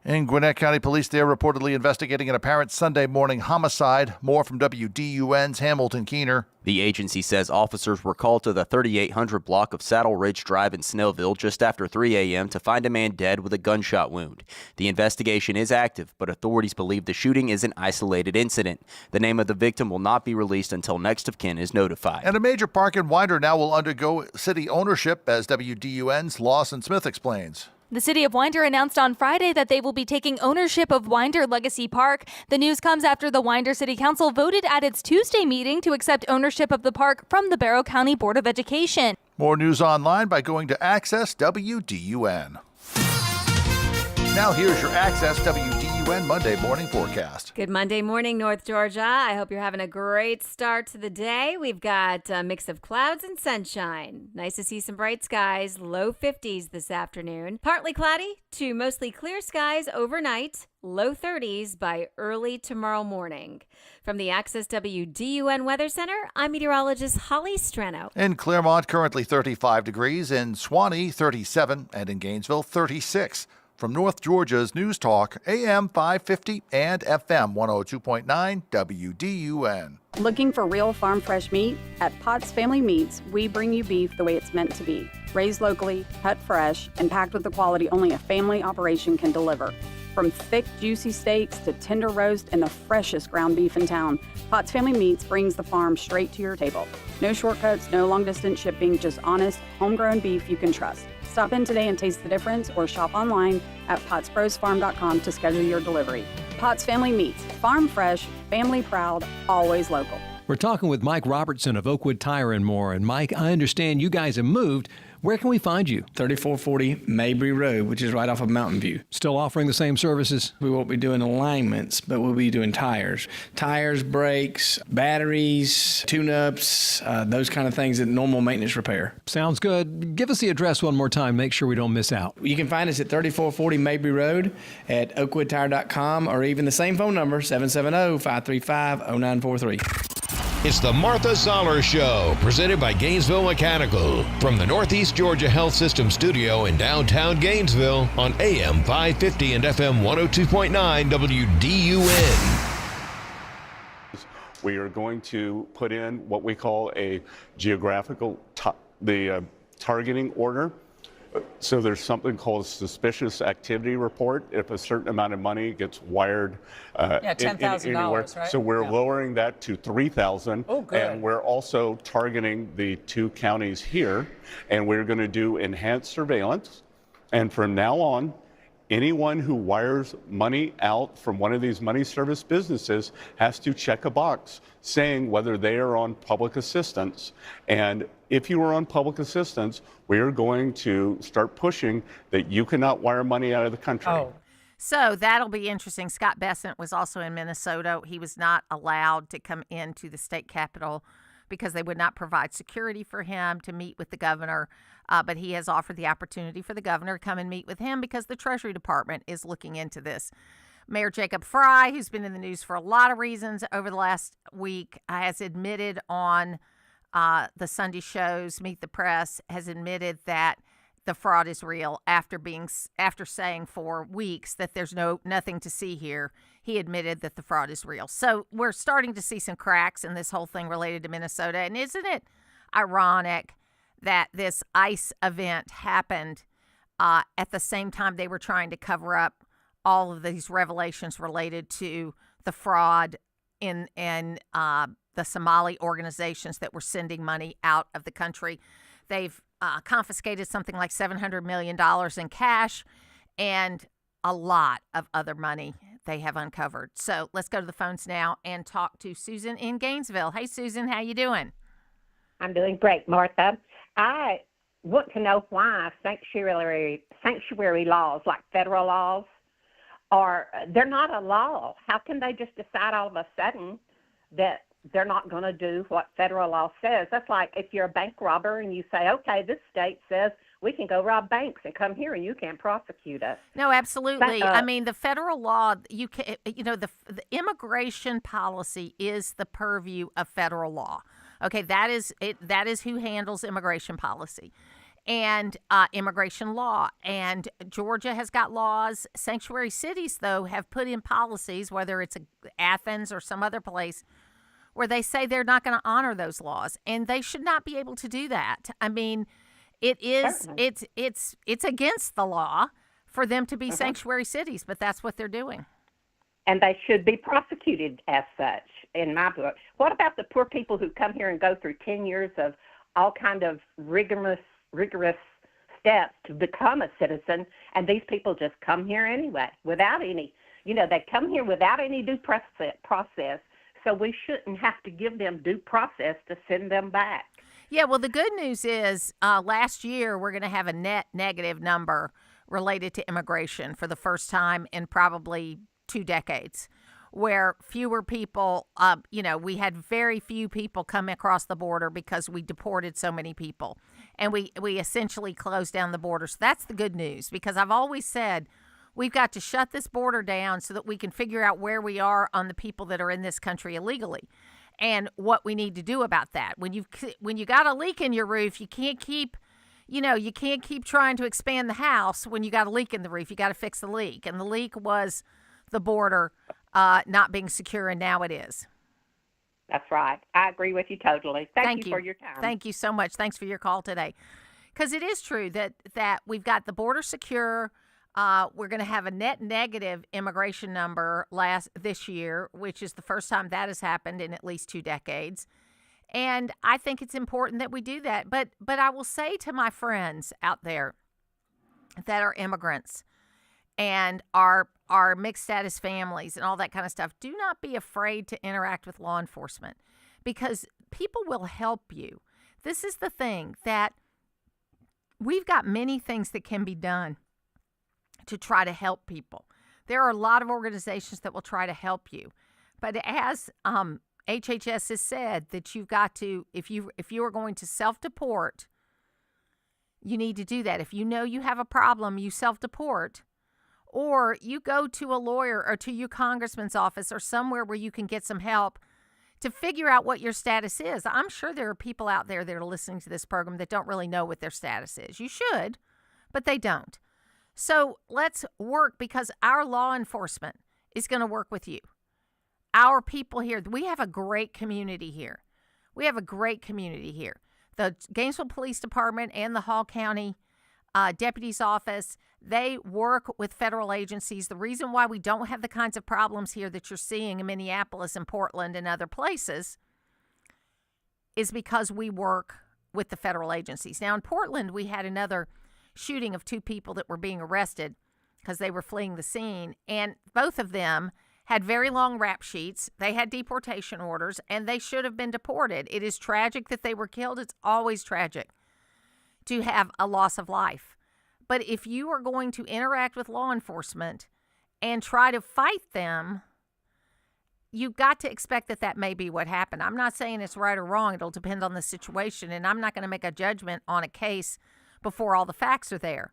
In Gwinnett County, police there reportedly investigating an apparent Sunday morning homicide. More from WDUN's Hamilton Keener. The agency says officers were called to the 3800 block of Saddle Ridge Drive in Snellville just after 3 a.m. to find a man dead with a gunshot wound. The investigation is active, but authorities believe the shooting is an isolated incident. The name of the victim will not be released until next of kin is notified. And a major park in Winder now will undergo city ownership, as WDUN's Lawson Smith explains. The city of Winder announced on Friday that they will be taking ownership of Winder Legacy Park. The news comes after the Winder City Council voted at its Tuesday meeting to accept ownership of the park from the Barrow County Board of Education. More news online by going to Access WDUN. Now here's your Access WDUN Monday morning forecast. Good Monday morning, North Georgia. I hope you're having a great start to the day. We've got a mix of clouds and sunshine. Nice to see some bright skies, low 50s this afternoon. Partly cloudy to mostly clear skies overnight, low 30s by early tomorrow morning. From the Access WDUN Weather Center, I'm meteorologist Holly Strano. In Claremont, currently 35 degrees. In Suwanee, 37. And in Gainesville, 36. From North Georgia's News Talk, AM 550 and FM 102.9 WDUN. Looking for real farm fresh meat? At Potts Family Meats, we bring you beef the way it's meant to be. Raised locally, cut fresh, and packed with the quality only a family operation can deliver. From thick, juicy steaks to tender roast and the freshest ground beef in town, Potts Family Meats brings the farm straight to your table. No shortcuts, no long-distance shipping, just honest, homegrown beef you can trust. Stop in today and taste the difference or shop online at pottsbrosfarm.com to schedule your delivery. Potts Family Meats, farm fresh, family proud, always local. We're talking with Mike Robertson of Oakwood Tire and More. And Mike, I understand you guys have moved. Where can we find you? 3440 Mabry Road, which is right off of Mountain View. Still offering the same services? We won't be doing alignments, but we'll be doing tires. Tires, brakes, batteries, tune-ups, those kind of things that normal maintenance repair. Sounds good. Give us the address one more time. Make sure we don't miss out. You can find us at 3440 Mabry Road at oakwoodtire.com or even the same phone number, 770-535-0943. It's the Martha Zoller Show, presented by Gainesville Mechanical. From the Northeast Georgia Health System studio in downtown Gainesville on AM 550 and FM 102.9 WDUN. We are going to put in what we call a geographical targeting order. So there's something called a suspicious activity report if a certain amount of money gets wired anywhere. Right? So we're lowering that to $3,000. Oh, good. And we're also targeting the 2 counties here, and we're going to do enhanced surveillance. And from now on, anyone who wires money out from one of these money service businesses has to check a box saying whether they are on public assistance. And if you are on public assistance, we are going to start pushing that you cannot wire money out of the country. Oh. So that'll be interesting. Scott Bessent was also in Minnesota. He was not allowed to come into the state capitol because they would not provide security for him to meet with the governor. But he has offered the opportunity for the governor to come and meet with him because the Treasury Department is looking into this. Mayor Jacob Fry, who's been in the news for a lot of reasons over the last week, has admitted on the Sunday shows, Meet the Press, has admitted that the fraud is real after saying for weeks that there's nothing to see here. He admitted that the fraud is real. So we're starting to see some cracks in this whole thing related to Minnesota. And isn't it ironic that this ICE event happened at the same time they were trying to cover up all of these revelations related to the fraud in the Somali organizations that were sending money out of the country? They've confiscated something like $700 million in cash and a lot of other money they have uncovered. So let's go to the phones now and talk to Susan in Gainesville. Hey, Susan, how you doing? I'm doing great, Martha. I want to know why sanctuary laws, like federal laws, they're not a law. How can they just decide all of a sudden that they're not going to do what federal law says? That's like if you're a bank robber and you say, okay, this state says we can go rob banks and come here and you can't prosecute us. No, absolutely. I mean, the federal law, the immigration policy is the purview of federal law. Okay, that is it. That is who handles immigration policy and immigration law. And Georgia has got laws. Sanctuary cities, though, have put in policies, whether it's Athens or some other place, where they say they're not going to honor those laws, and they should not be able to do that. I mean, it's against the law for them to be sanctuary cities, but that's what they're doing. And they should be prosecuted as such, in my book. What about the poor people who come here and go through 10 years of all kind of rigorous steps to become a citizen, and these people just come here anyway without any, they come here without any due process, so we shouldn't have to give them due process to send them back. Yeah, well, the good news is last year we're going to have a net negative number related to immigration for the first time in probably 2 decades, where fewer people, we had very few people come across the border because we deported so many people, and we essentially closed down the border. So that's the good news, because I've always said we've got to shut this border down so that we can figure out where we are on the people that are in this country illegally and what we need to do about that. When you got a leak in your roof, you can't keep trying to expand the house when you got a leak in the roof. You got to fix the leak, and the leak was the border not being secure, and now it is. That's right. I agree with you totally. Thank you for your time. Thank you so much. Thanks for your call today. Because it is true that we've got the border secure. We're going to have a net negative immigration number this year, which is the first time that has happened in at least 2 decades. And I think it's important that we do that. But I will say to my friends out there that are immigrants and are mixed status families and all that kind of stuff, do not be afraid to interact with law enforcement, because people will help you. This is the thing, that we've got many things that can be done to try to help people. There are a lot of organizations that will try to help you. But as HHS has said, that you've got to, if you are going to self-deport, you need to do that. If you know you have a problem, you self-deport, or you go to a lawyer or to your congressman's office or somewhere where you can get some help to figure out what your status is. I'm sure there are people out there that are listening to this program that don't really know what their status is. You should, but they don't. So let's work, because our law enforcement is going to work with you. Our people here, we have a great community here. The Gainesville Police Department and the Hall County Deputy's Office, they work with federal agencies. The reason why we don't have the kinds of problems here that you're seeing in Minneapolis and Portland and other places is because we work with the federal agencies. Now, in Portland, we had another shooting of 2 people that were being arrested because they were fleeing the scene, and both of them had very long rap sheets. They had deportation orders, and they should have been deported. It is tragic that they were killed. It's always tragic to have a loss of life. But if you are going to interact with law enforcement and try to fight them, you've got to expect that may be what happened. I'm not saying it's right or wrong. It'll depend on the situation, and I'm not going to make a judgment on a case before all the facts are there.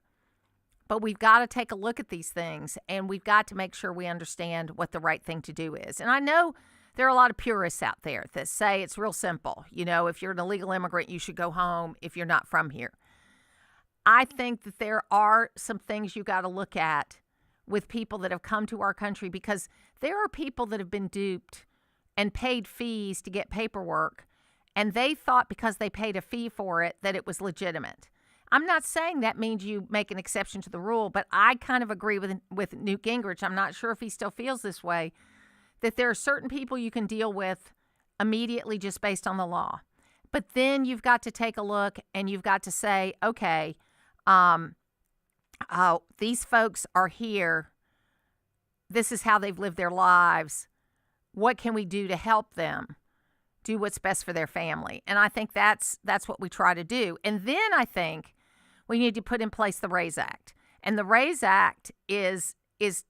But we've got to take a look at these things, and we've got to make sure we understand what the right thing to do is. And I know there are a lot of purists out there that say it's real simple. You know, if you're an illegal immigrant, you should go home if you're not from here. I think that there are some things you got to look at with people that have come to our country, because there are people that have been duped and paid fees to get paperwork, and they thought because they paid a fee for it that it was legitimate. I'm not saying that means you make an exception to the rule, but I kind of agree with Newt Gingrich. I'm not sure if he still feels this way, that there are certain people you can deal with immediately just based on the law. But then you've got to take a look and you've got to say, okay, these folks are here. This is how they've lived their lives. What can we do to help them do what's best for their family? And I think that's what we try to do. And then I think we need to put in place the RAISE Act. And the RAISE Act is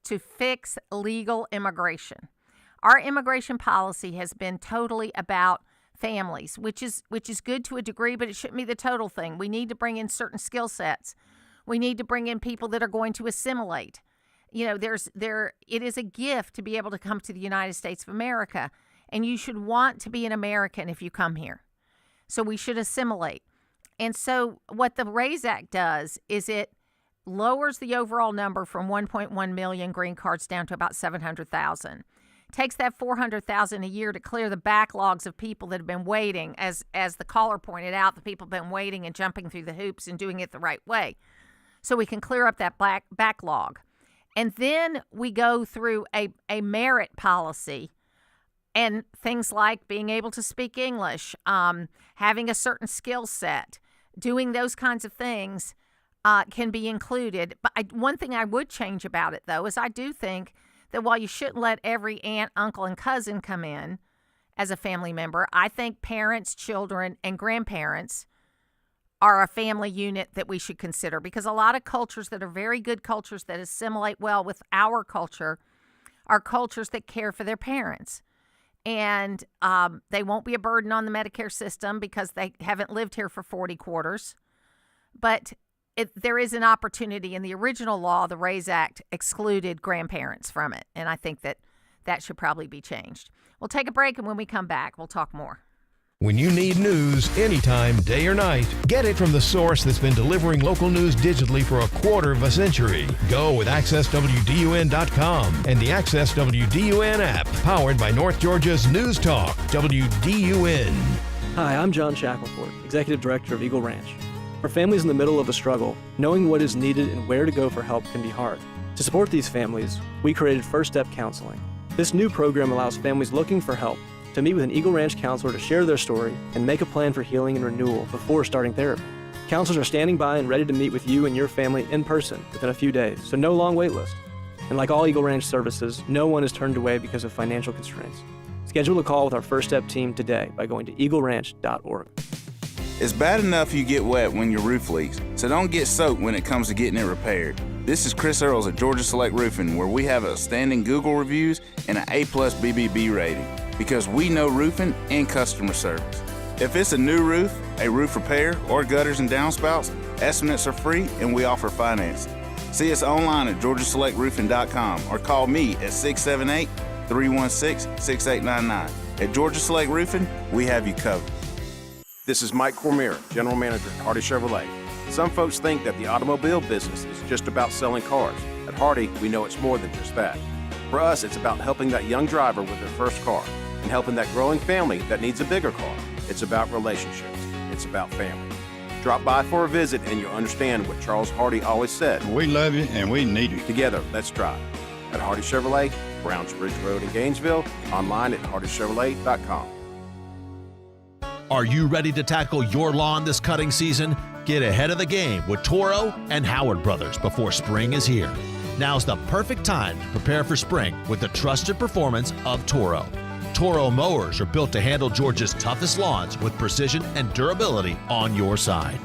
to fix legal immigration. Our immigration policy has been totally about families, which is good to a degree, but it shouldn't be the total thing. We need to bring in certain skill sets. We need to bring in people that are going to assimilate. You know, it is a gift to be able to come to the United States of America, and you should want to be an American if you come here. So we should assimilate. And so what the RAISE Act does is it lowers the overall number from 1.1 million green cards down to about 700,000. Takes that 400,000 a year to clear the backlogs of people that have been waiting. As the caller pointed out, the people have been waiting and jumping through the hoops and doing it the right way. So we can clear up that backlog. And then we go through a merit policy and things like being able to speak English, having a certain skill set, doing those kinds of things can be included. But one thing I would change about it, though, is I do think that while you shouldn't let every aunt, uncle, and cousin come in as a family member, I think parents, children, and grandparents are a family unit that we should consider, because a lot of cultures that are very good cultures that assimilate well with our culture are cultures that care for their parents. And they won't be a burden on the Medicare system because they haven't lived here for 40 quarters. But there is an opportunity. In the original law, the RAISE Act excluded grandparents from it. And I think that should probably be changed. We'll take a break, and when we come back, we'll talk more. When you need news anytime, day or night, get it from the source that's been delivering local news digitally for a quarter of a century. Go with AccessWDUN.com and the Access WDUN app, powered by North Georgia's News Talk, WDUN. Hi, I'm John Shackelford, Executive Director of Eagle Ranch. For families in the middle of a struggle, knowing what is needed and where to go for help can be hard. To support these families, we created First Step Counseling. This new program allows families looking for help to meet with an Eagle Ranch counselor to share their story and make a plan for healing and renewal before starting therapy. Counselors are standing by and ready to meet with you and your family in person within a few days, so no long wait list. And like all Eagle Ranch services, no one is turned away because of financial constraints. Schedule a call with our First Step team today by going to eagleranch.org. It's bad enough you get wet when your roof leaks, so don't get soaked when it comes to getting it repaired. This is Chris Earls at Georgia Select Roofing, where we have outstanding Google reviews and an A+ BBB rating, because we know roofing and customer service. If it's a new roof, a roof repair, or gutters and downspouts, estimates are free and we offer financing. See us online at georgiaselectroofing.com or call me at 678-316-6899. At Georgia Select Roofing, we have you covered. This is Mike Cormier, General Manager at Hardy Chevrolet. Some folks think that the automobile business is just about selling cars. At Hardy, we know it's more than just that. For us, it's about helping that young driver with their first car and helping that growing family that needs a bigger car. It's about relationships. It's about family. Drop by for a visit and you'll understand what Charles Hardy always said. We love you and we need you. Together, let's drive. At Hardy Chevrolet, Browns Bridge Road in Gainesville, online at hardychevrolet.com. Are you ready to tackle your lawn this cutting season? Get ahead of the game with Toro and Howard Brothers before spring is here. Now's the perfect time to prepare for spring with the trusted performance of Toro. Toro mowers are built to handle Georgia's toughest lawns with precision and durability on your side.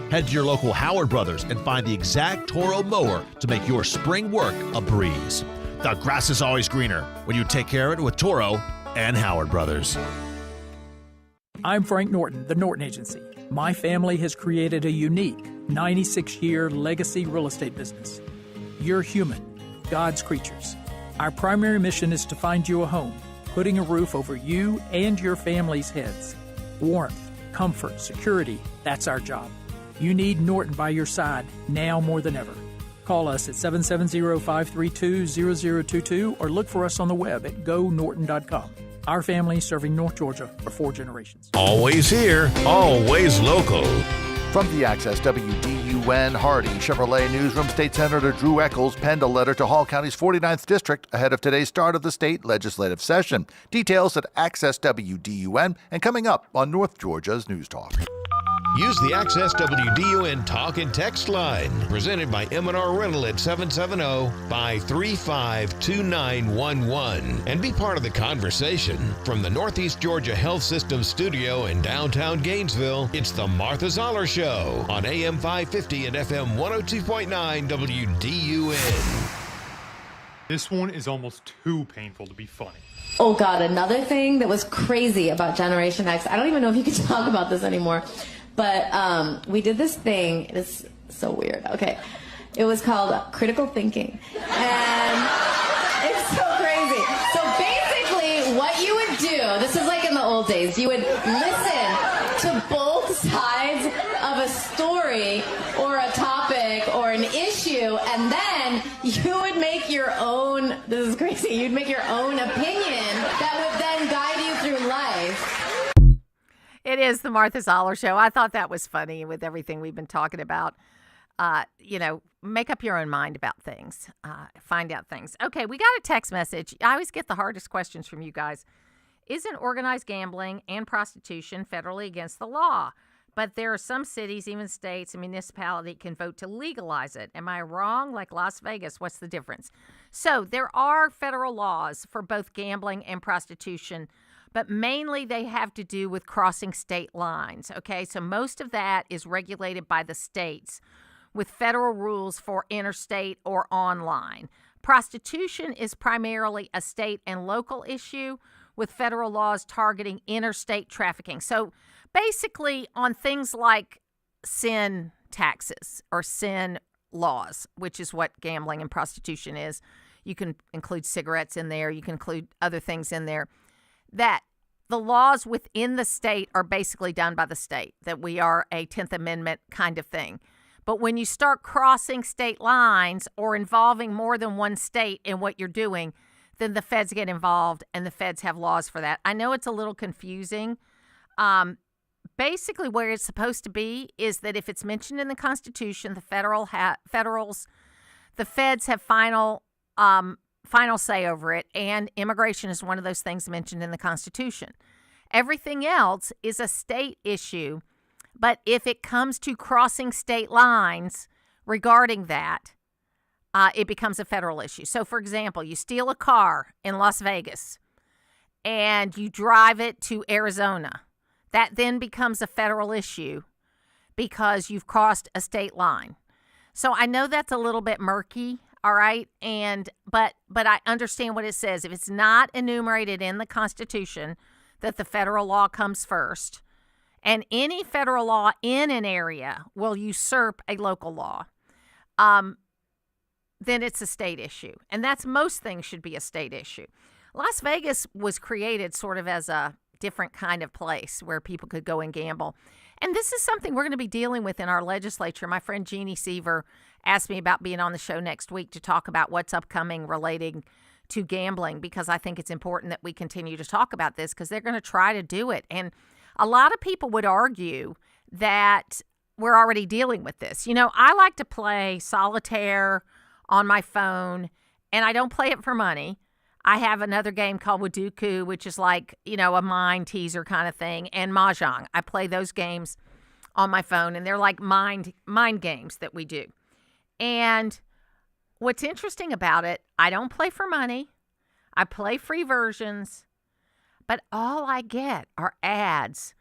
Head to your local Howard Brothers and find the exact Toro mower to make your spring work a breeze. The grass is always greener when you take care of it with Toro and Howard Brothers. I'm Frank Norton, the Norton Agency. My family has created a unique 96-year legacy real estate business. You're human, God's creatures. Our primary mission is to find you a home, putting a roof over you and your family's heads. Warmth, comfort, security, that's our job. You need Norton by your side now more than ever. Call us at 770-532-0022 or look for us on the web at gonorton.com. Our family serving North Georgia for 4 generations. Always here, always local. From the Access WDUN Hardy Chevrolet Newsroom, State Senator Drew Eccles penned a letter to Hall County's 49th District ahead of today's start of the state legislative session. Details at Access WDUN and coming up on North Georgia's News Talk. Use the Access WDUN Talk and Text line, presented by M&R Rental at 770-535-2911, and be part of the conversation. From the Northeast Georgia Health System studio in downtown Gainesville, it's the Martha Zoller Show on AM 550 and FM 102.9 WDUN. This one is almost too painful to be funny. Oh God, another thing that was crazy about Generation X, I don't even know if you can talk about this anymore, but we did this thing, it's so weird, okay. It was called critical thinking, and it's so crazy. So basically what you would do, this is like in the old days, you would listen to both sides of a story or a topic or an issue, and then you would make your own, this is crazy, you'd make your own opinion that would then guide you through life. It is the Martha Zoller Show. I thought that was funny with everything we've been talking about. Make up your own mind about things. Find out things. Okay, we got a text message. I always get the hardest questions from you guys. Isn't organized gambling and prostitution federally against the law? But there are some cities, even states and municipalities can vote to legalize it. Am I wrong? Like Las Vegas, what's the difference? So there are federal laws for both gambling and prostitution, but mainly they have to do with crossing state lines, okay? So most of that is regulated by the states with federal rules for interstate or online. Prostitution is primarily a state and local issue with federal laws targeting interstate trafficking. So basically on things like sin taxes or sin laws, which is what gambling and prostitution is. You can include cigarettes in there. You can include other things in there. That the laws within the state are basically done by the state, that we are a 10th Amendment kind of thing. But when you start crossing state lines or involving more than one state in what you're doing, then the feds get involved and the feds have laws for that. I know it's a little confusing. Basically where it's supposed to be is that if it's mentioned in the Constitution, the feds have final say over it, and immigration is one of those things mentioned in the Constitution. Everything else is a state issue, but if it comes to crossing state lines regarding that, it becomes a federal issue. So, for example, you steal a car in Las Vegas and you drive it to Arizona. That then becomes a federal issue because you've crossed a state line. So I know that's a little bit murky. All right. But I understand what it says. If it's not enumerated in the Constitution that the federal law comes first, and any federal law in an area will usurp a local law, then it's a state issue. And that's most things should be a state issue. Las Vegas was created sort of as a different kind of place where people could go and gamble. And this is something we're going to be dealing with in our legislature. My friend Jeannie Seaver asked me about being on the show next week to talk about what's upcoming relating to gambling, because I think it's important that we continue to talk about this because they're going to try to do it. And a lot of people would argue that we're already dealing with this. You know, I like to play solitaire on my phone, and I don't play it for money. I have another game called Waduku, which is like, a mind teaser kind of thing, and Mahjong. I play those games on my phone, and they're like mind games that we do. And what's interesting about it, I don't play for money. I play free versions, but all I get are ads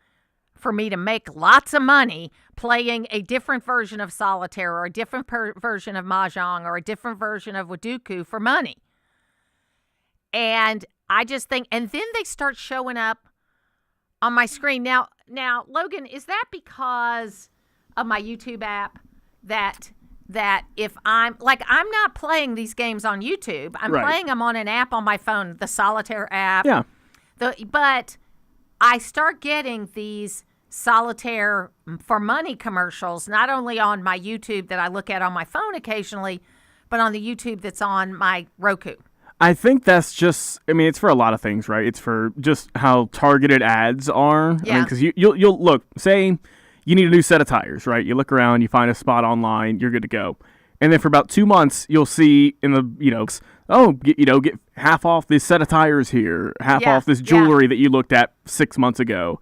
for me to make lots of money playing a different version of solitaire or a different version of Mahjong or a different version of Waduku for money. And I just think, and then they start showing up on my screen. Now, Logan, is that because of my YouTube app that if I'm not playing these games on YouTube, I'm playing them on an app on my phone, the Solitaire app. Yeah. But I start getting these Solitaire for money commercials, not only on my YouTube that I look at on my phone occasionally, but on the YouTube that's on my Roku. I think that's just, it's for a lot of things, right? It's for just how targeted ads are. Yeah. Because you'll look, say you need a new set of tires, right? You look around, you find a spot online, you're good to go. And then for about 2 months, you'll see in the, get half off this set of tires here, half off this jewelry that you looked at 6 months ago.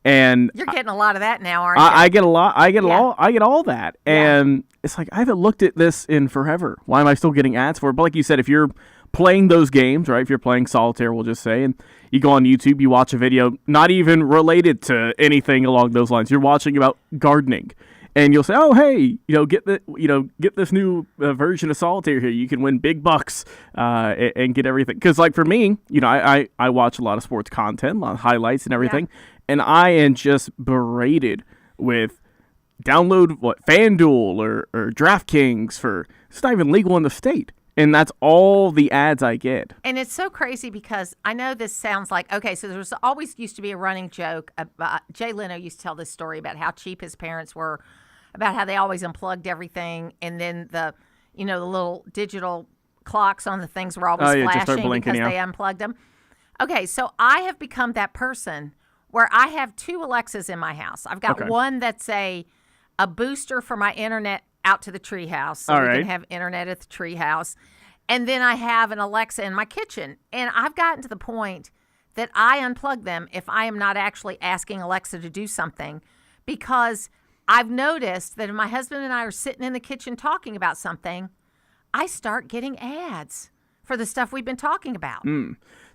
And you're getting a lot of that now, aren't you? I get a lot. I get all that. And it's like, I haven't looked at this in forever. Why am I still getting ads for it? But like you said, if you're playing those games, right? If you're playing Solitaire, we'll just say, and you go on YouTube, you watch a video not even related to anything along those lines. You're watching about gardening, and you'll say, "Oh, hey, get this new version of Solitaire here. You can win big bucks and get everything." Because like for me, I watch a lot of sports content, a lot of highlights and everything, and I am just berated with download FanDuel or DraftKings for it's not even legal in the state. And that's all the ads I get. And it's so crazy because I know this sounds like, okay, so there's always used to be a running joke. Jay Leno used to tell this story about how cheap his parents were, about how they always unplugged everything. And then the little digital clocks on the things were always flashing because they unplugged them. Okay, so I have become that person where I have 2 Alexas in my house. I've got one that's a booster for my internet out to the treehouse, so we can have internet at the treehouse. And then I have an Alexa in my kitchen. And I've gotten to the point that I unplug them if I am not actually asking Alexa to do something, because I've noticed that if my husband and I are sitting in the kitchen talking about something, I start getting ads for the stuff we've been talking about.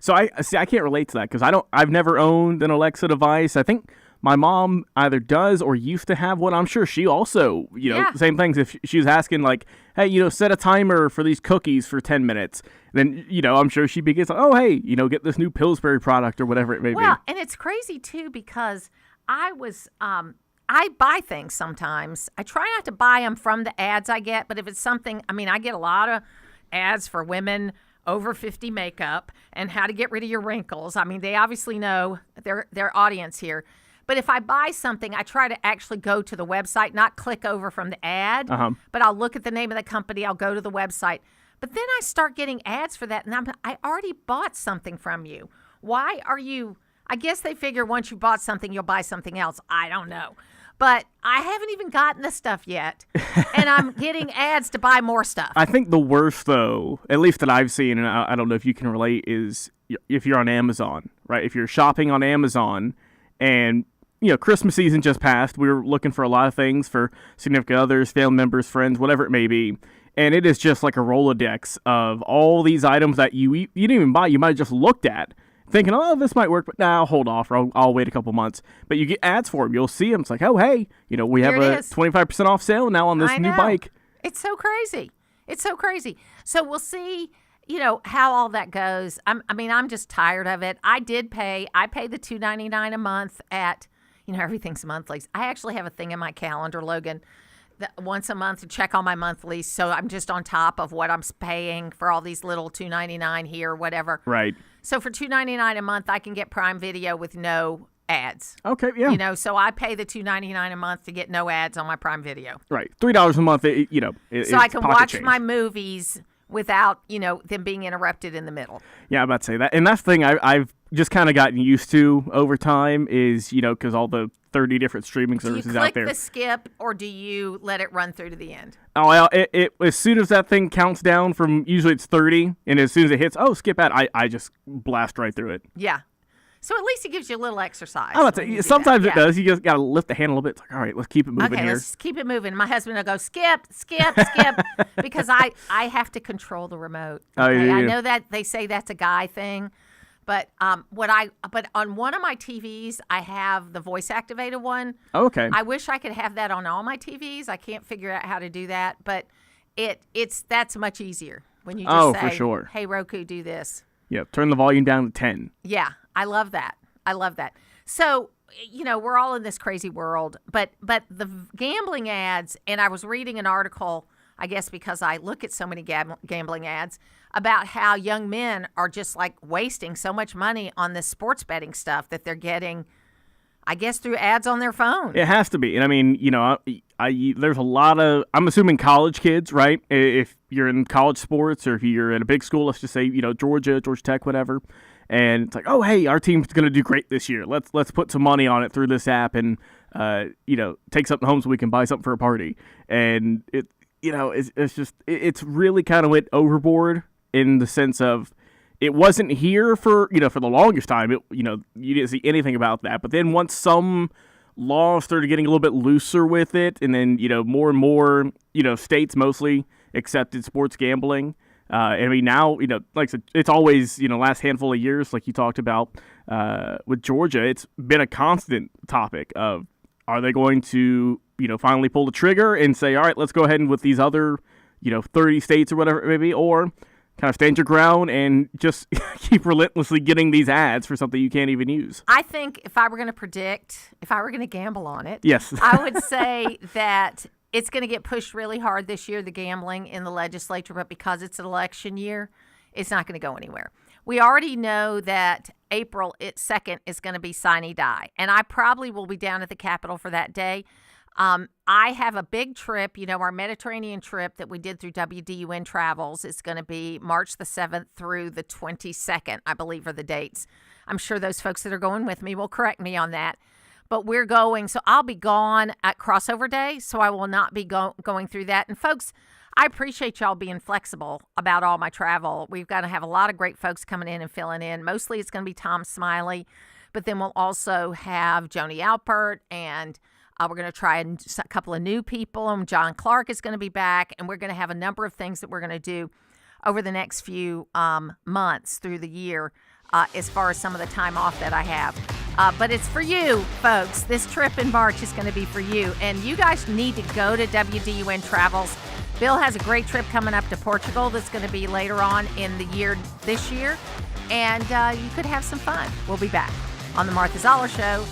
So I can't relate to that because I've never owned an Alexa device. I think my mom either does or used to have one. I'm sure she also, same things. If she was asking like, hey, set a timer for these cookies for 10 minutes, then, I'm sure she begins like, oh, hey, get this new Pillsbury product or whatever it may be. Well, and it's crazy too, because I buy things sometimes. I try not to buy them from the ads I get, but if it's something, I get a lot of ads for women over 50 makeup and how to get rid of your wrinkles. They obviously know their audience here. But if I buy something, I try to actually go to the website, not click over from the ad, but I'll look at the name of the company, I'll go to the website. But then I start getting ads for that, and I already bought something from you. Why are you, I guess they figure once you bought something, you'll buy something else. I don't know. But I haven't even gotten the stuff yet, and I'm getting ads to buy more stuff. I think the worst, though, at least that I've seen, and I don't know if you can relate, is if you're on Amazon, right? If you're shopping on Amazon and Christmas season just passed. We were looking for a lot of things for significant others, family members, friends, whatever it may be. And it is just like a Rolodex of all these items that you didn't even buy. You might have just looked at thinking, oh, this might work, but now hold off, or I'll wait a couple months. But you get ads for them. You'll see them. It's like, oh, hey, we have a 25% off sale now on this new bike. It's so crazy. So we'll see, how all that goes. I'm just tired of it. I pay the $2.99 a month at, everything's monthly. I actually have a thing in my calendar, Logan, that once a month to check all my monthlies. So I'm just on top of what I'm paying for all these little $2.99 here, whatever. Right. So for $2.99 a month, I can get Prime Video with no ads. Okay, yeah. So I pay the $2.99 a month to get no ads on my Prime Video. Right. $3 a month, so I can watch my movies without, them being interrupted in the middle. Yeah, I'm about to say that. And that's the thing I've just kind of gotten used to over time is, because all the 30 different streaming services out there. Do you click the skip, or do you let it run through to the end? Oh, well, it as soon as that thing counts down from, usually it's 30, and as soon as it hits, skip ad, I just blast right through it. Yeah. So at least it gives you a little exercise. I'm about to say, sometimes it does. You just got to lift the hand a little bit. It's like, all right, let's keep it moving here. Let's keep it moving. My husband will go, skip, because I have to control the remote. Okay? I know that they say that's a guy thing, but on one of my TVs, I have the voice activated one. Okay. I wish I could have that on all my TVs. I can't figure out how to do that, but that's much easier when you just say, for sure. Hey, Roku, do this. Yeah, turn the volume down to 10. Yeah, I love that. So, we're all in this crazy world, but the gambling ads, and I was reading an article, I guess because I look at so many gambling ads, about how young men are just like wasting so much money on this sports betting stuff that they're getting, I guess, through ads on their phone. It has to be. And I mean, there's a lot of, I'm assuming college kids, right? If you're in college sports or if you're in a big school, let's just say, Georgia Tech, whatever. And it's like, oh, hey, our team's going to do great this year. Let's put some money on it through this app and, take something home so we can buy something for a party. And it's really kind of went overboard in the sense of it wasn't here for the longest time. You didn't see anything about that. But then once some laws started getting a little bit looser with it, and then, more and more, states mostly accepted sports gambling. I mean, now, like I said, it's always, last handful of years, like you talked about with Georgia, it's been a constant topic of, are they going to, finally pull the trigger and say, all right, let's go ahead and with these other, 30 states or whatever it may be, or kind of stand your ground and just keep relentlessly getting these ads for something you can't even use. I think if I were going to gamble on it, yes, I would say that it's going to get pushed really hard this year, the gambling in the legislature, but because it's an election year, it's not going to go anywhere. We already know that April 2nd is going to be sine die, and I probably will be down at the Capitol for that day. I have a big trip, our Mediterranean trip that we did through WDUN Travels. It's going to be March the 7th through the 22nd, I believe are the dates. I'm sure those folks that are going with me will correct me on that. But we're going, so I'll be gone at crossover day, so I will not be going through that. And folks, I appreciate y'all being flexible about all my travel. We've got to have a lot of great folks coming in and filling in. Mostly it's going to be Tom Smiley, but then we'll also have Joni Alpert, and we're going to try a couple of new people, and John Clark is going to be back, and we're going to have a number of things that we're going to do over the next few months through the year as far as some of the time off that I have. But it's for you, folks. This trip in March is going to be for you, and you guys need to go to WDUN Travels. Bill has a great trip coming up to Portugal that's going to be later on in the year this year, and you could have some fun. We'll be back on The Martha Zoller Show